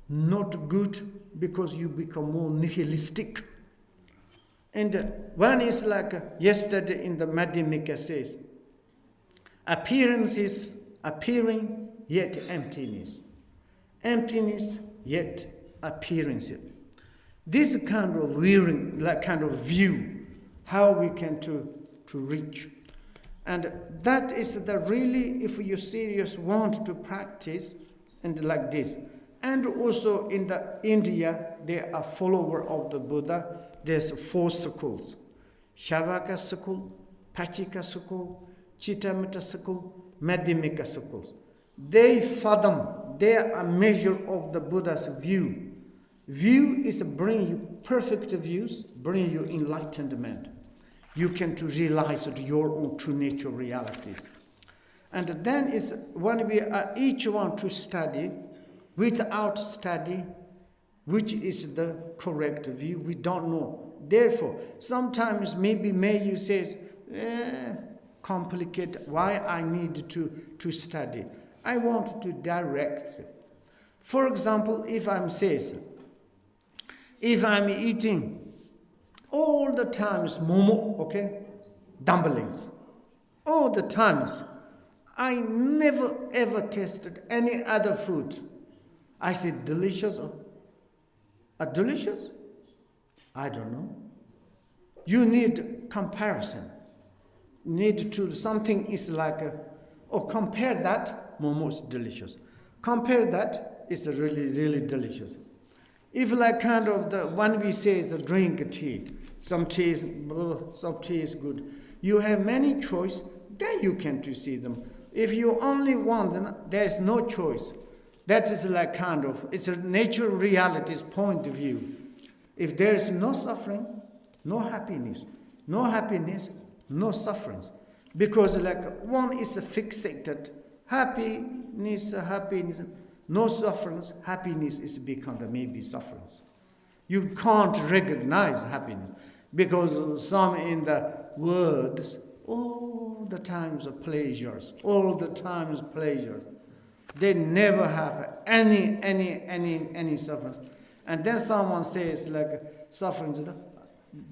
Not good, because you become more nihilistic. And one is like yesterday in the Madhyamika says, appearance is appearing, yet emptiness. Emptiness, yet appearance. This kind of wearing, like kind of view, how we can to reach. And that is the really, if you serious want to practice, and like this. And also in the India, they are follower of the Buddha. There's 4 schools: Shavaka school, Pachika school, Chittamata school, Madhyamika schools. They fathom, they are a measure of the Buddha's view. View is bring you perfect views, bring you enlightenment. You can to realize your own true nature realities. And then is when we are each one to study, without study, which is the correct view, we don't know. Therefore, sometimes maybe you say, complicate, why I need to study. I want to direct. For example, if I'm eating all the times momo, okay, dumplings, all the times, I never ever tasted any other food. I said, delicious? Delicious? I don't know. You need comparison. Need to, something is like, compare that, momo is delicious. Compare that, it's really, really delicious. If like kind of the one we say is drink tea, some tea is good. You have many choice, then you can to see them. If you only want them, there is no choice. That is like kind of, it's a natural reality's point of view. If there is no suffering, no happiness, no sufferings. Because like one is fixated, happiness, no sufferings, happiness is become the maybe sufferings. You can't recognize happiness because some in the words, all the times of pleasures, They never have any suffering. And then someone says like sufferings,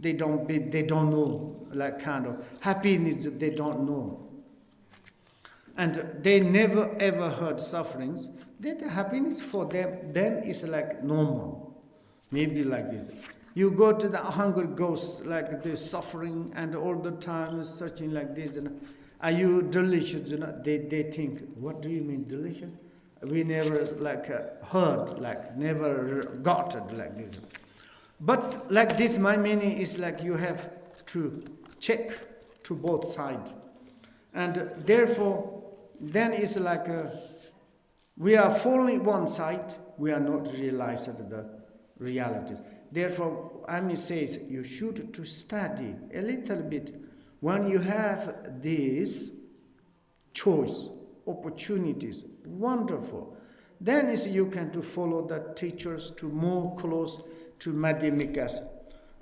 they don't know, like kind of happiness they don't know. And they never ever heard sufferings. That happiness for them is like normal. Maybe like this. You go to the hunger ghosts, like this suffering and all the time searching like this. Are you delicious? They think, what do you mean delicious? We never like heard, like never got it like this. But like this, my meaning is like you have to check to both sides. And therefore, then it's like we are following one side, we are not realizing the realities. Therefore, Ami says you should to study a little bit. When you have this choice, opportunities, wonderful. Then is you can to follow the teachers to more close to Madhyamikas.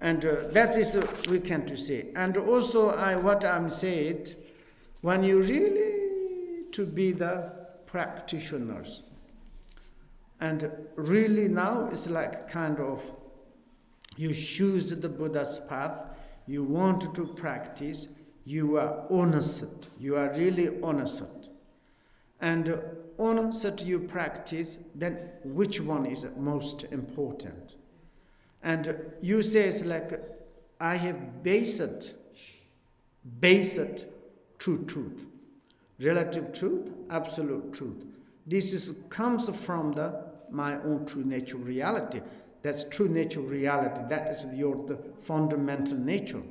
And that is we can to say. And also what I'm saying, when you really to be the practitioners, And really now it's like kind of, you choose the Buddha's path, you want to practice, you are honest, you are really honest. And honest you practice, then which one is most important? And you say it's like, I have based true truth, relative truth, absolute truth. This comes from my own true nature reality. That's true nature reality. That is the fundamental nature.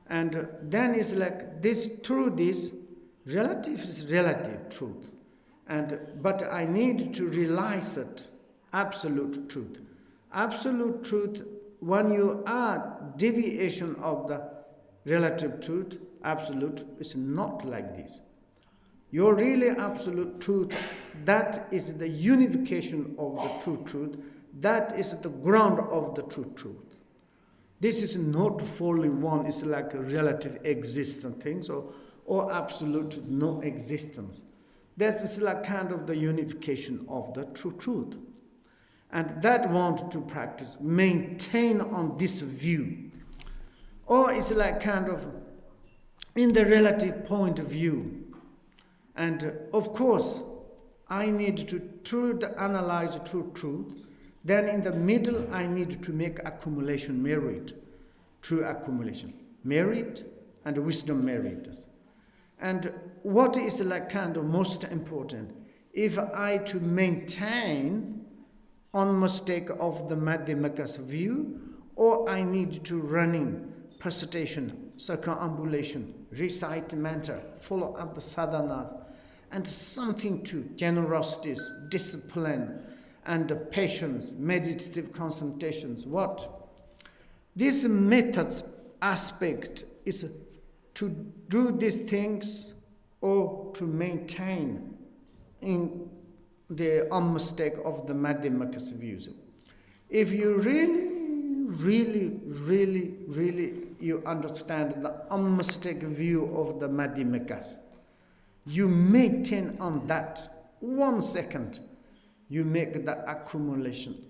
And then it's like this truth is relative truth. But I need to realize it, absolute truth. Absolute truth, when you are deviation of the relative truth, absolute is not like this. Your really absolute truth, that is the unification of the true truth, that is the ground of the true truth. This is not fully one, it's like a relative existent things or absolute no existence. That is like kind of the unification of the true truth. And that want to practice, maintain on this view. Or it's like kind of in the relative point of view. And of course, I need to analyze true truth. Then in the middle, I need to make accumulation merit, true accumulation. Merit and wisdom merit. And what is like kind of most important? If I to maintain on mistake of the Madhyamaka's view, or I need to running, precipitation, circumambulation, recite mantra, follow up the sadhana, and something to generosity, discipline, and patience, meditative concentrations. What? This methods aspect is to do these things or to maintain in the unmistake of the Madhyamaka's views. If you really you understand the unmistakable view of the Madhyamakas, you maintain on that 1 second, you make the accumulation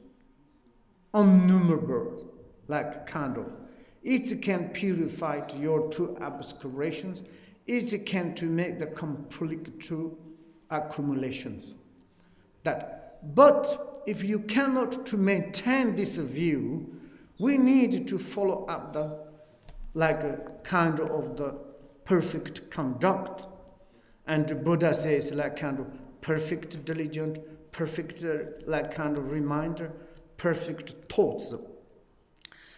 innumerable, like candle. It can purify your true aspirations. It can to make the complete true accumulations. But if you cannot to maintain this view, we need to follow up the like a kind of the perfect conduct. And the Buddha says like kind of perfect diligent, perfect like kind of reminder, perfect thoughts.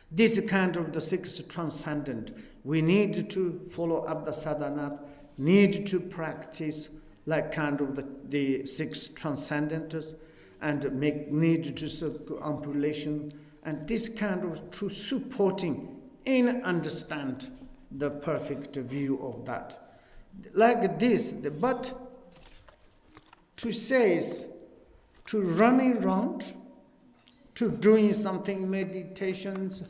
This kind of the six transcendent. We need to follow up the sadhana, need to practice like kind of the six transcendents, and need to circumambulation, and this kind of to supporting in understand the perfect view of that. Like this, but to say is to running around, to doing something meditations,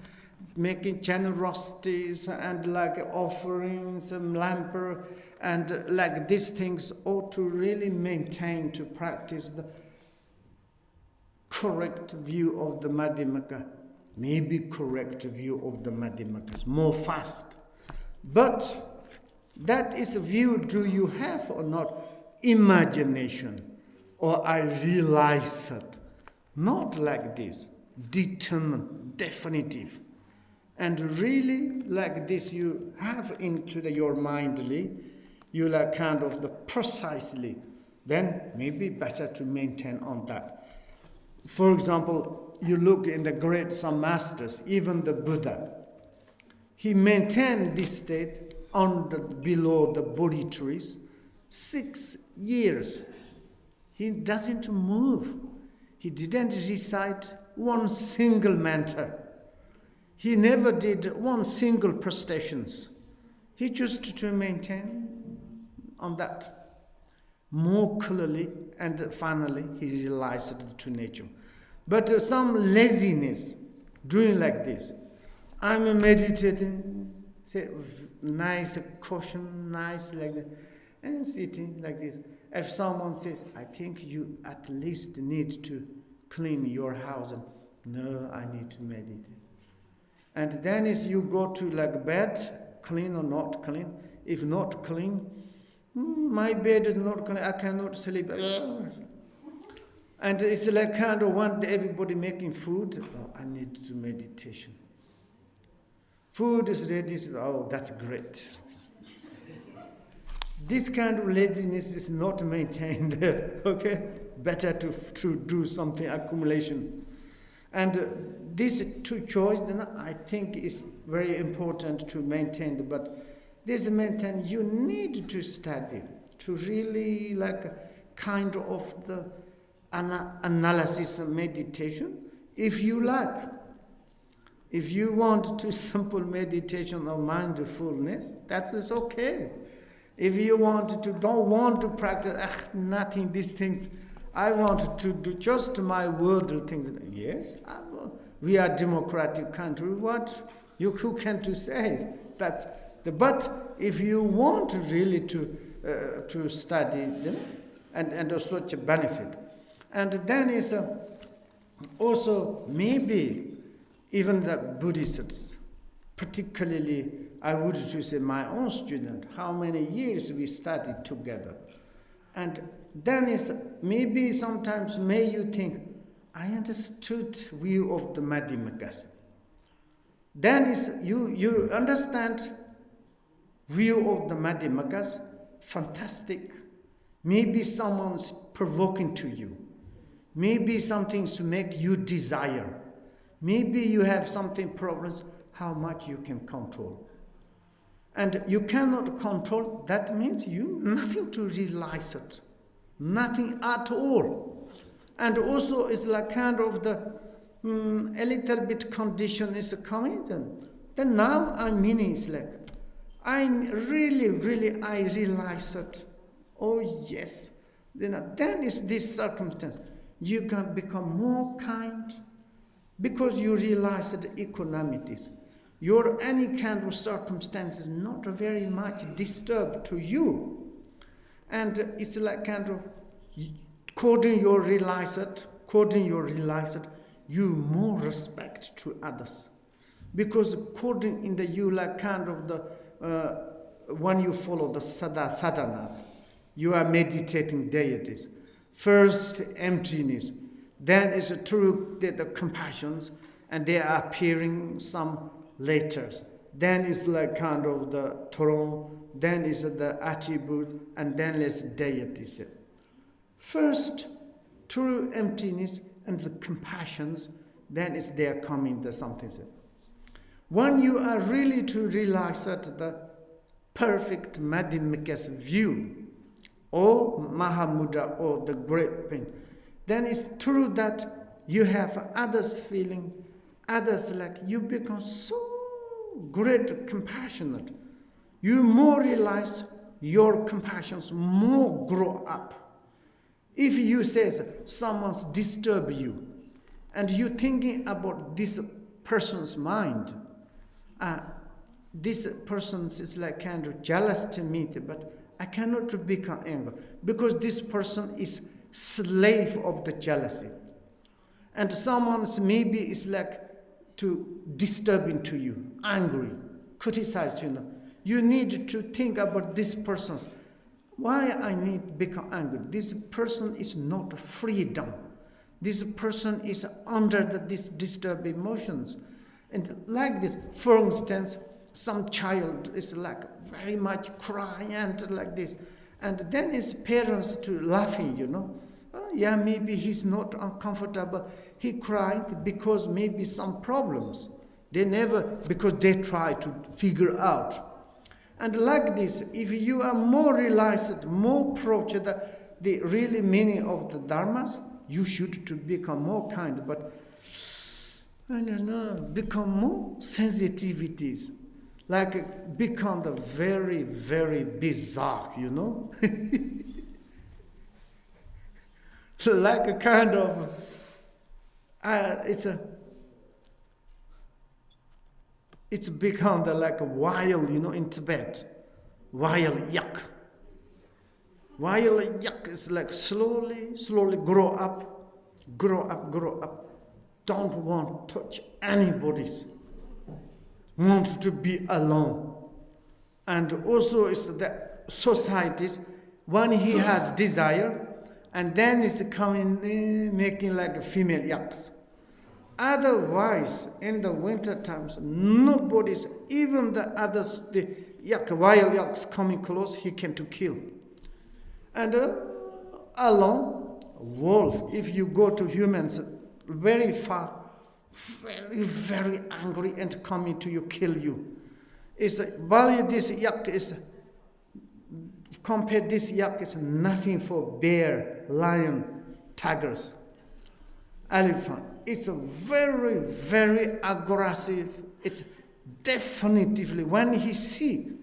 making generosities and like offerings and lamper and like these things, or to really maintain to practice the correct view of the Madhyamaka, maybe correct view of the Madhyamakas, more fast. But that is a view, do you have or not? Imagination, or I realize it. Not like this, determined, definitive. And really like this you have into your mindly, you like kind of the precisely, then maybe better to maintain on that. For example, you look in the great some masters, even the Buddha, he maintained this state below the Bodhi trees 6 years. He doesn't move. He didn't recite one single mantra. He never did one single prestations. He just to maintain on that more clearly, and finally he realized the true nature. But some laziness, doing like this. I'm meditating, say nice caution, nice like that, and sitting like this. If someone says, I think you at least need to clean your house. No, I need to meditate. And then is you go to like bed, clean or not clean. If not clean, my bed is not clean, I cannot sleep. And it's like kind of one day everybody making food. Oh, I need to do meditation. Food is ready. Oh, that's great. This kind of laziness is not maintained. Okay, better to do something accumulation. And these two choices, I think, is very important to maintain. But this maintain, you need to study to really like kind of the analysis of meditation. If you like, if you want to simple meditation of mindfulness, that is okay. If you don't want to practice nothing, these things, I want to do just my word things. Yes, we are a democratic country. Who can to say that's the? But if you want really to study them, and such a benefit, and then is also maybe even the Buddhists, particularly I would to say my own student, how many years we studied together, and then is maybe sometimes may you think, I understood view of the Madhyamakas. Then is you understand view of the Madhyamakas, fantastic. Maybe someone's provoking to you. Maybe something to make you desire. Maybe you have something problems, how much you can control. And you cannot control, that means you nothing to realize it. Nothing at all. And also it's like kind of the a little bit condition is coming. Then now I meaning is like, I really I realize it. Oh yes. Then is this circumstance. You can become more kind because you realize that equanimities. Your any kind of circumstances not very much disturbed to you. And it's like kind of, according you realize it, you more respect to others. Because according in the you like kind of the, when you follow the sadhana, you are meditating deities. First emptiness, then is through the compassions, and they are appearing some later. Then is like kind of the throne, then is the attribute, and then is deities. First, through emptiness and the compassions, then is there coming the something. When you are really to realize that the perfect Madhyamakas view, or Mahamudra, or the great pain, then it's through that you have others feeling, others like you become so great compassionate. You more realize your compassions more grow up. If you say someone's disturb you, and you thinking about this person's mind, this person is like kind of jealous to me, but I cannot become angry because this person is slave of the jealousy. And someone's maybe is like to disturbing to you, angry, criticize you. You need to think about this person's. Why I need to become angry? This person is not freedom. This person is under this disturbed emotions. And like this, for instance, some child is like very much crying and like this. And then his parents to laughing, Oh, yeah, maybe he's not uncomfortable. He cried because maybe some problems. Because they try to figure out. And like this, if you are more realized, more approach the really meaning of the dharmas, you should to become more kind. But I don't know, become more sensitivities. Like become the very, very bizarre, So like a kind of, it's become like a wild, in Tibet, wild yak. Wild yak is like slowly grow up, grow up, don't want to touch anybody's, want to be alone. And also it's the societies, when he has desire, and then it's coming, making like a female yaks. Otherwise, in the winter times, nobody's, even the others, the wild yaks coming close, he can to kill. And alone, wolf, if you go to humans very far, very, very angry and coming to you, kill you. While this yak is, compared this yak is nothing for bear, lion, tigers, elephant. It's a very, very aggressive. It's definitively, when he see,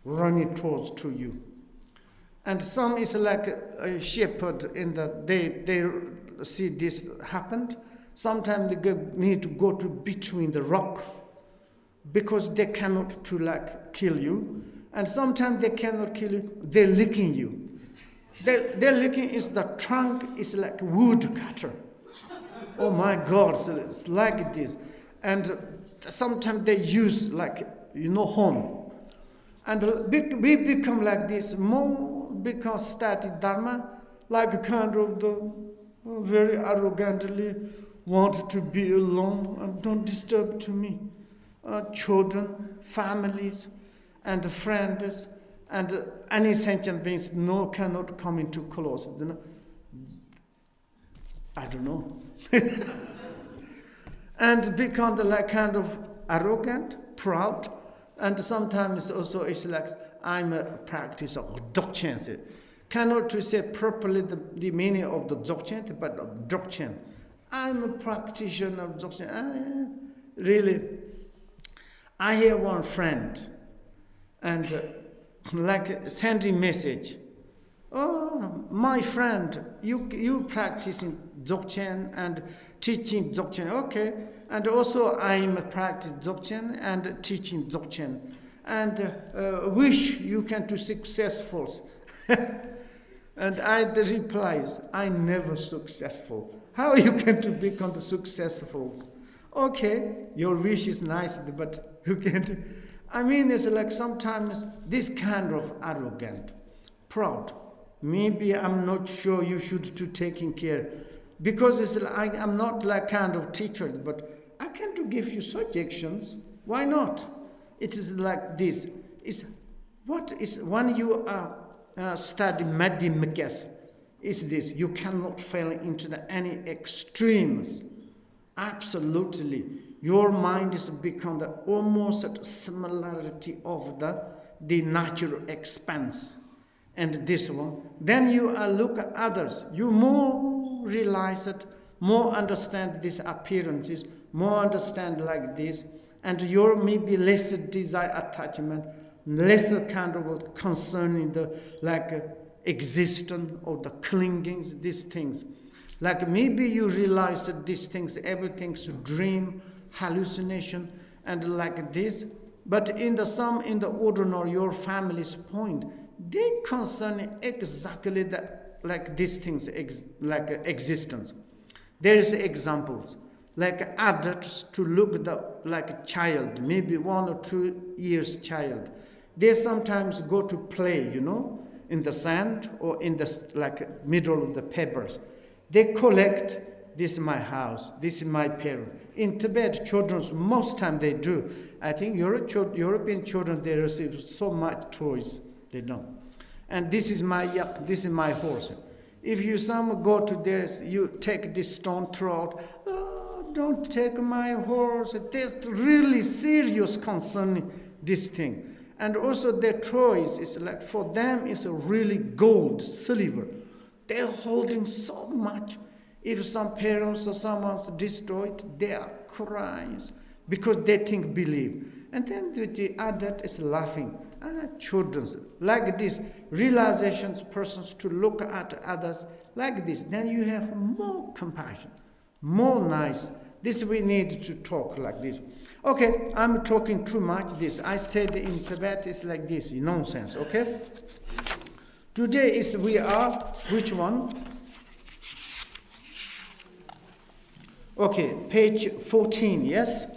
running towards to you. And some is like a shepherd in the, they see this happened. Sometimes they need to go to between the rock because they cannot to like kill you. And sometimes they cannot kill you, they're licking you. They're licking is the trunk is like wood cutter. Oh my God, so it's like this. And sometimes they use like, horn. And we become like this, more become static Dharma, like a kind of the very arrogantly want to be alone and don't disturb to me. Children, families, and friends, and any sentient beings, cannot come into close. I don't know. And become like kind of arrogant, proud, and sometimes also it's like I'm a practice of Dzogchen. Cannot to say properly the meaning of the Dzogchen, but of Dzogchen. I'm a practitioner of Dzogchen. Really, I hear one friend, and like sending message. Oh, my friend, you practicing Dzogchen and teaching Dzogchen, okay. And also I'm practice Dzogchen and teaching Dzogchen. And wish you can do successful. And I replies, I never successful. How you can to become the successful? Okay, your wish is nice, but you can't. I mean, it's like sometimes this kind of arrogant, proud. Maybe I'm not sure you should to taking care, because it's like I'm not like kind of teacher, but I can to give you suggestions. Why not? It is like this. It's what is when you are studying mathematics. Is this you cannot fall into any extremes. Absolutely, your mind is become the almost similarity of the natural expanse. And this one, then you look at others, you more realize it, more understand these appearances, more understand like this, and your maybe lesser desire attachment, lesser kind of concerning the existence or the clingings, these things. Like maybe you realize that these things, everything's a dream, hallucination, and like this, but in the ordinary, your family's point, they concern exactly that, like these things, like existence. There is examples, like adults to look like a child, maybe 1 or 2 years child. They sometimes go to play, in the sand or in the middle of the papers. They collect, this is my house, this is my parent. In Tibet, children, most time they do. I think European children, they receive so much toys. They don't. And this is my yak, this is my horse. If you some go to this, you take this stone, throw out, oh, don't take my horse. They're really serious concerning this thing. And also their toys is like, for them it's a really gold, silver. They're holding so much. If some parents or someone's destroyed, they are crying because they think believe. And then the adult is laughing. Children, like this, realizations, persons to look at others like this. Then you have more compassion, more nice. This we need to talk like this. Okay, I'm talking too much this. I said in Tibet it's like this, nonsense, okay? Today we are, which one? Okay, page 14, yes?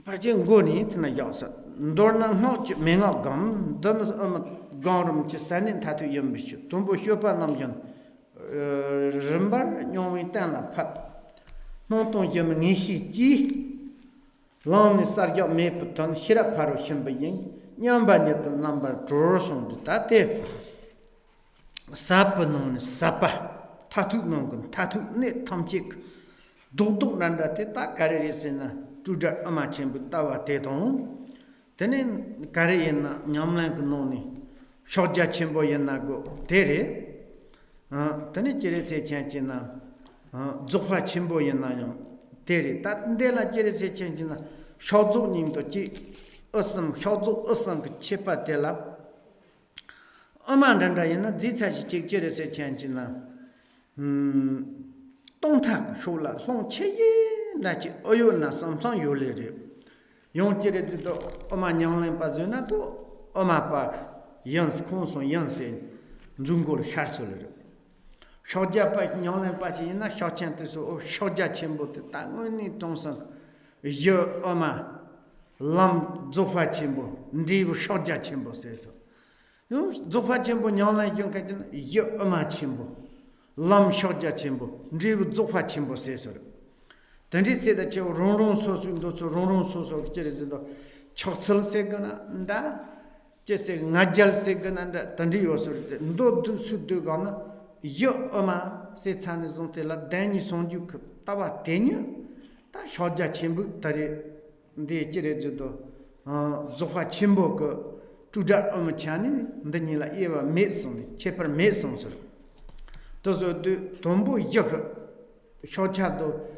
Pajingoni tna yasa. Dorna no menga gum, donas garum chisanin tatu yambishu. Tumbo shopa namjan. Rimbar nyomi tanla pat. Non ton yam nishi ji. Lam sarja meputan hira paru shimbayin. Nyamba nyat number drosum tate. Sapa non sapa. Tatu nongun, tatu ne tamchik. Dodok nanda te ta karerisena. Tuja amachimbu tawa te ton. Tenen kare yena nyamlang noni. Shoja chimbo yena go. Tere. Tenen jere se chanchina. Dzogchen chimbo yena yon. Tere. Tatndela jere se chanchina. Shozo nimdo chi. Asam, shozo asam chepa tela. Amandanda yena zitsachi chik jere se chanchina. Tongtak shola, long cheye, nachi oyo na samsang yole re. Yon jere zito, oma nyanglen pa zona to, oma pak, yans, konson yansen, zungol harsole re. Shoja pa nyanglen pa chi yena, shochen to so, shoja chimbo te ta, ngoni tongsang, yo oma, lam zofa chimbo, ndibu shoja chimbo se so. Zofa chimbo nyanglen yon kajina, yo oma chimbo. Lam shoja chimbo, dribu dzogwa chimbo sesor. Tandi seda che ronron sosu ndoso ronron sosu kichere zido choksal segana nda, che se ngajal segana nda, tandi yosor. Ndo du su du gana, yo oma se chani zonte la dani sonju tawa tenya, ta shoja chimbo tari ndi chere zido dzogwa chimbo ko chuda oma chani, ndani la ewa mesoni, chepar meson sor. Tozo du tombo yaka shochado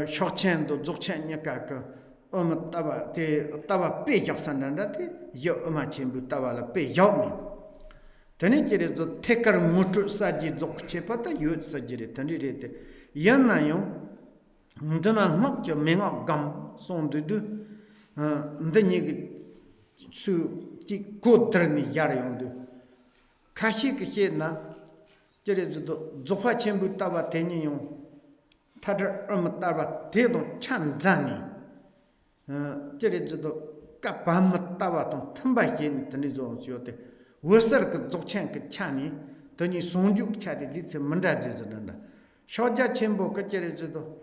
shochendo dzogchen nyaka oma taba te taba pe yaksananda te yo oma chimbu taba la pe yawni tani jere zo tekar mutu saji dzogche pata yo sajire tani rete yanna yo ndana ngak jo menga gam sondu du ndani su ji godrani yar yondu kashi ke na jere zudo dzogwa chimbu tawa teni yon tadar tawa tedon chan zani jere zudo kapam tawa ton tamba yen tani zon siyote wasar ka dzogchen ka chani tani sonjuk chadi jitse manda jizadanda shoja chimbu ka jere zudo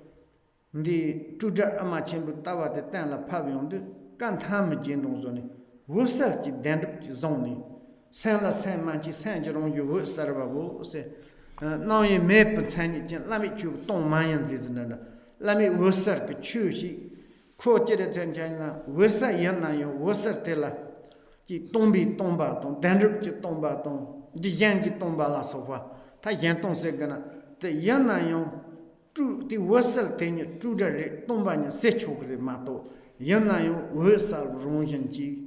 ndi tudar ama chimbu tawa te tenla pab yondu kan tham jindong zoni wasar chi dendup chi zoni San la san manchi san jirong yu sarva bu se now ye map tsani jin la mi chu dong man yan zi zin da la mi wosar ke chu shi ko jere chen chen na wosa yan na yo wosar te la ji dong bi dong ba dong dan ru ji dong ba dong ji yan ji dong ba la so fa ta yan dong se ga na te yan na yo tu ti wosar te ni tu de re dong ba ni se chu ge ma to yan na yo wosar rong yan ji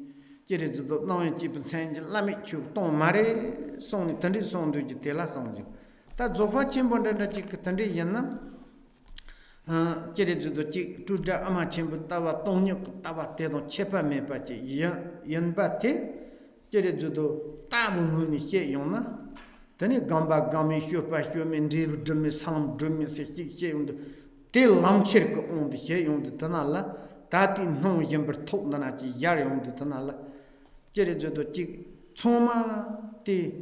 jere zudo nawe jipun sanji lami chuk tong mare songni tandi songdu ji tela songji ta dzogwa chimbo ndanda chik tandi yanna jere zudo chik tuja ama chimbo tawa tongnyuk tawa tedon chepa mepa chi yanba te jere zudo tamu nguni xe yonna tani gamba gami xiopa xiomi ndibu dhumi salam dhumi se chik xe yondu te lamchir ko ondi xe yondu tana la tati nong yambar tok dana chi yar yondu tana la jere zodo chik tsoma ti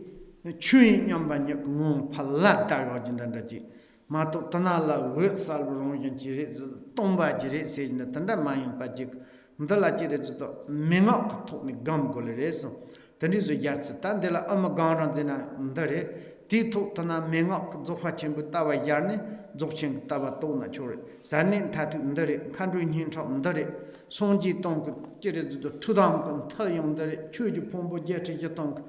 chui nyamba nyak ngon pala dago jindanda chi mato tanala we salbu rong yin chi re tomba chi re se jinda tanda mayin pa chik ndala jere zodo menga ka tok ni gam gole re so tandi zo yartsi tandela ama gangran zina ndare ti tok tana menga ka dzogwa chenpu tawa yarni dzogchen tawa to na chore sanin tatu ndare kandru nhin chok ndare sonji tong jere zodo tudam kan tal yung ndare chuju pombo jeche je tong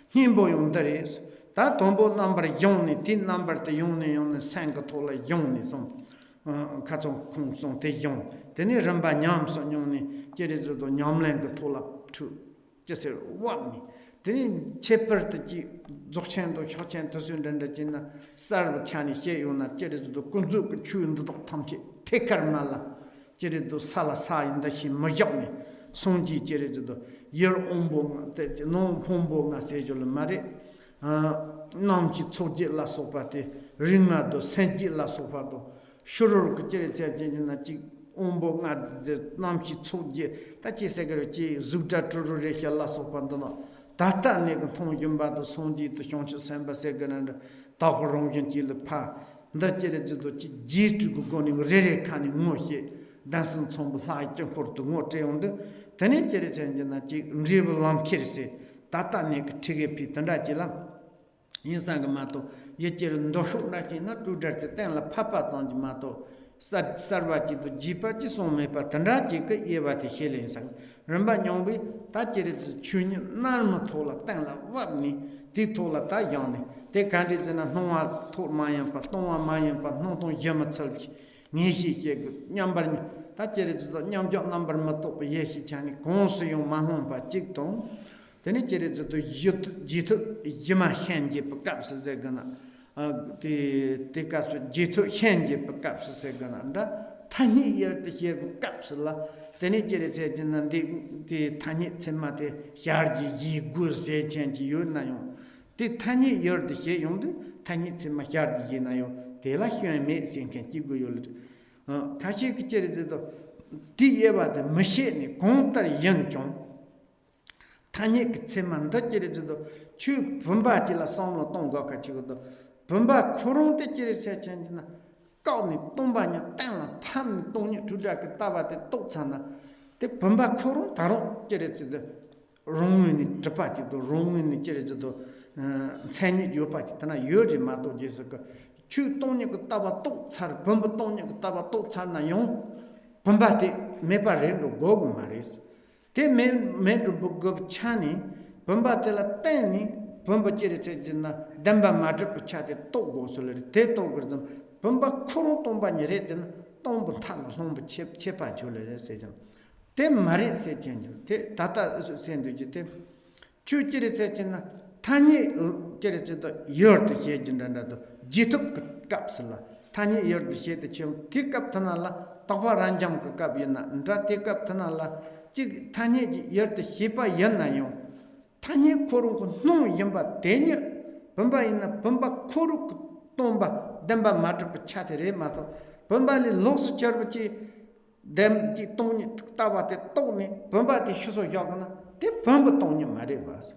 himbo yung ndare ta tombo number yongni tin number te yongni sanga tola yongni som kachong kong song te yong teni ramba nyam son yongni jere zodo nyamlen ka tola tu jese wani teni chepar te ji dzogchen do shochen to sun danda jinna sarva chani xe yona jere zodo kunzu ka chu ndok tamche tekar mala jere do sala sa inda shi mayakni sonji jere zodo yer ombo te non pombo nga se jol mare nam chi choje la sopate ringado senji la sopado shurur kjere na chi ombo nga namchi choje ta chi segero chi zubda turu re la sopado no tata ne thong yimba do sonji to shonchu samba segana ta rongin chi le pa nda jere do chi jitu go goni re kani ngohe dansen chomb la chi kortu ngote onde tani jere na chi ribu lam kirse tata ne tige pi tanda chi la insang mato yecher ndoshu na chi na tu darte ten la papa zanji mato sarva chi to jipa chi some pa tanda chi ke eva te helen sang ramba nyombi ta jere chuni nan thola ten la wapni ti thola ta yane te kandi jana noa tho mayan pa tonwa mayan pa non ton yama chalchi ngehi ke nyambar ta jere nyamjo number mato pa yehi chani konsu yo mahon pa chik ton teni jere to jitu yima henje pa kapsa ze gana te kasu jitu henje pa kapsa ze gana nda tani yer te hier pa kapsa la teni jere che jina de tani tsema te yarji yi gu se chenji yo na yo te tani yer de he yong tani tsema yarji yi na yo te la hyön me senken ji gu yo le kashi ki jere to ti eba de mshe ni kontar yang chong tani tsemanda jiredo chu bumba ji la song dong ga ka chi go bumba khurong te jire che chen na kao ni tongba nya tan la pham dong ni tu ja ke ta ba te to chan na te bumba khurong daro jire che de rong ni trpa ji do rong ni jire do chen ni yo pa ji ta na yo ji ma do ji se ka chu tong ni ko ta ba to char bumba tong ni ko ta ba to char na yo bumba te me pa ren do go go ma res te men bugab chani bamba tela teni bamba jere chejna damba madrup chate to go solere te to gurdam bamba khoro tomba nyere ten tomba thala lomba chepa jolere sejam te mari se chenjo te tata sendu jite chu jere chejna tani jere chedo yord hejinda do jitup kapsala tani yord hede chem tikap tanala tawa ranjam ka kabina ndra tikap tanala 지 타니 열때 히바 연나요 타니 코르고 노 염바 데니 범바 있나 범바 코르 똥바 담바 마트 차테레 마토 범바리 로스 저버지 댐지 똥니 따바테 똥니 범바티 휴소 야가나 데 범바 똥니 마레 바스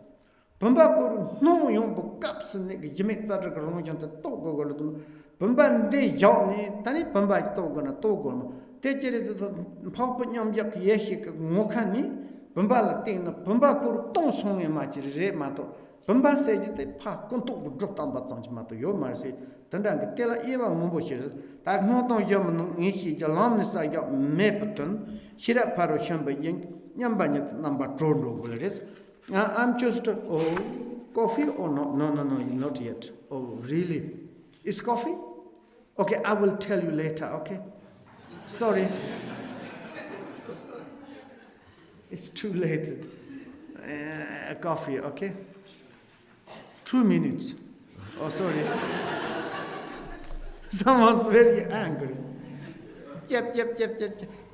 범바 코르 노 용부 깝스네 기메 짜르 그런 jonte 또고 걸도 범바인데 야니 타니 범바 또거나 또고 대체로도 파포 냠적 예시 모카니 범발라 땡나 범바코로 똥송에 맞지레 마도 범바세지데 파 콘토 부족담 받장지 마도 요 말세 단단게 텔라 이바 몸보시르 다노도 염는 이히 잘람니사 야 메부튼 히라 파로 샴바잉 냠바냐 넘버 2로 볼레스 I'm just coffee or no not yet. Oh really? Is coffee? Okay, I will tell you later, okay? Sorry. It's too late. Coffee, okay? 2 minutes. Oh, sorry. Someone's very angry. Yep.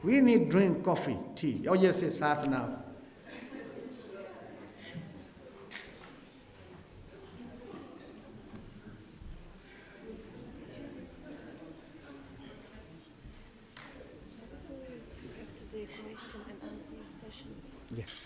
We need drink coffee, tea. Oh, yes, it's half an hour. Question and answer session. Yes.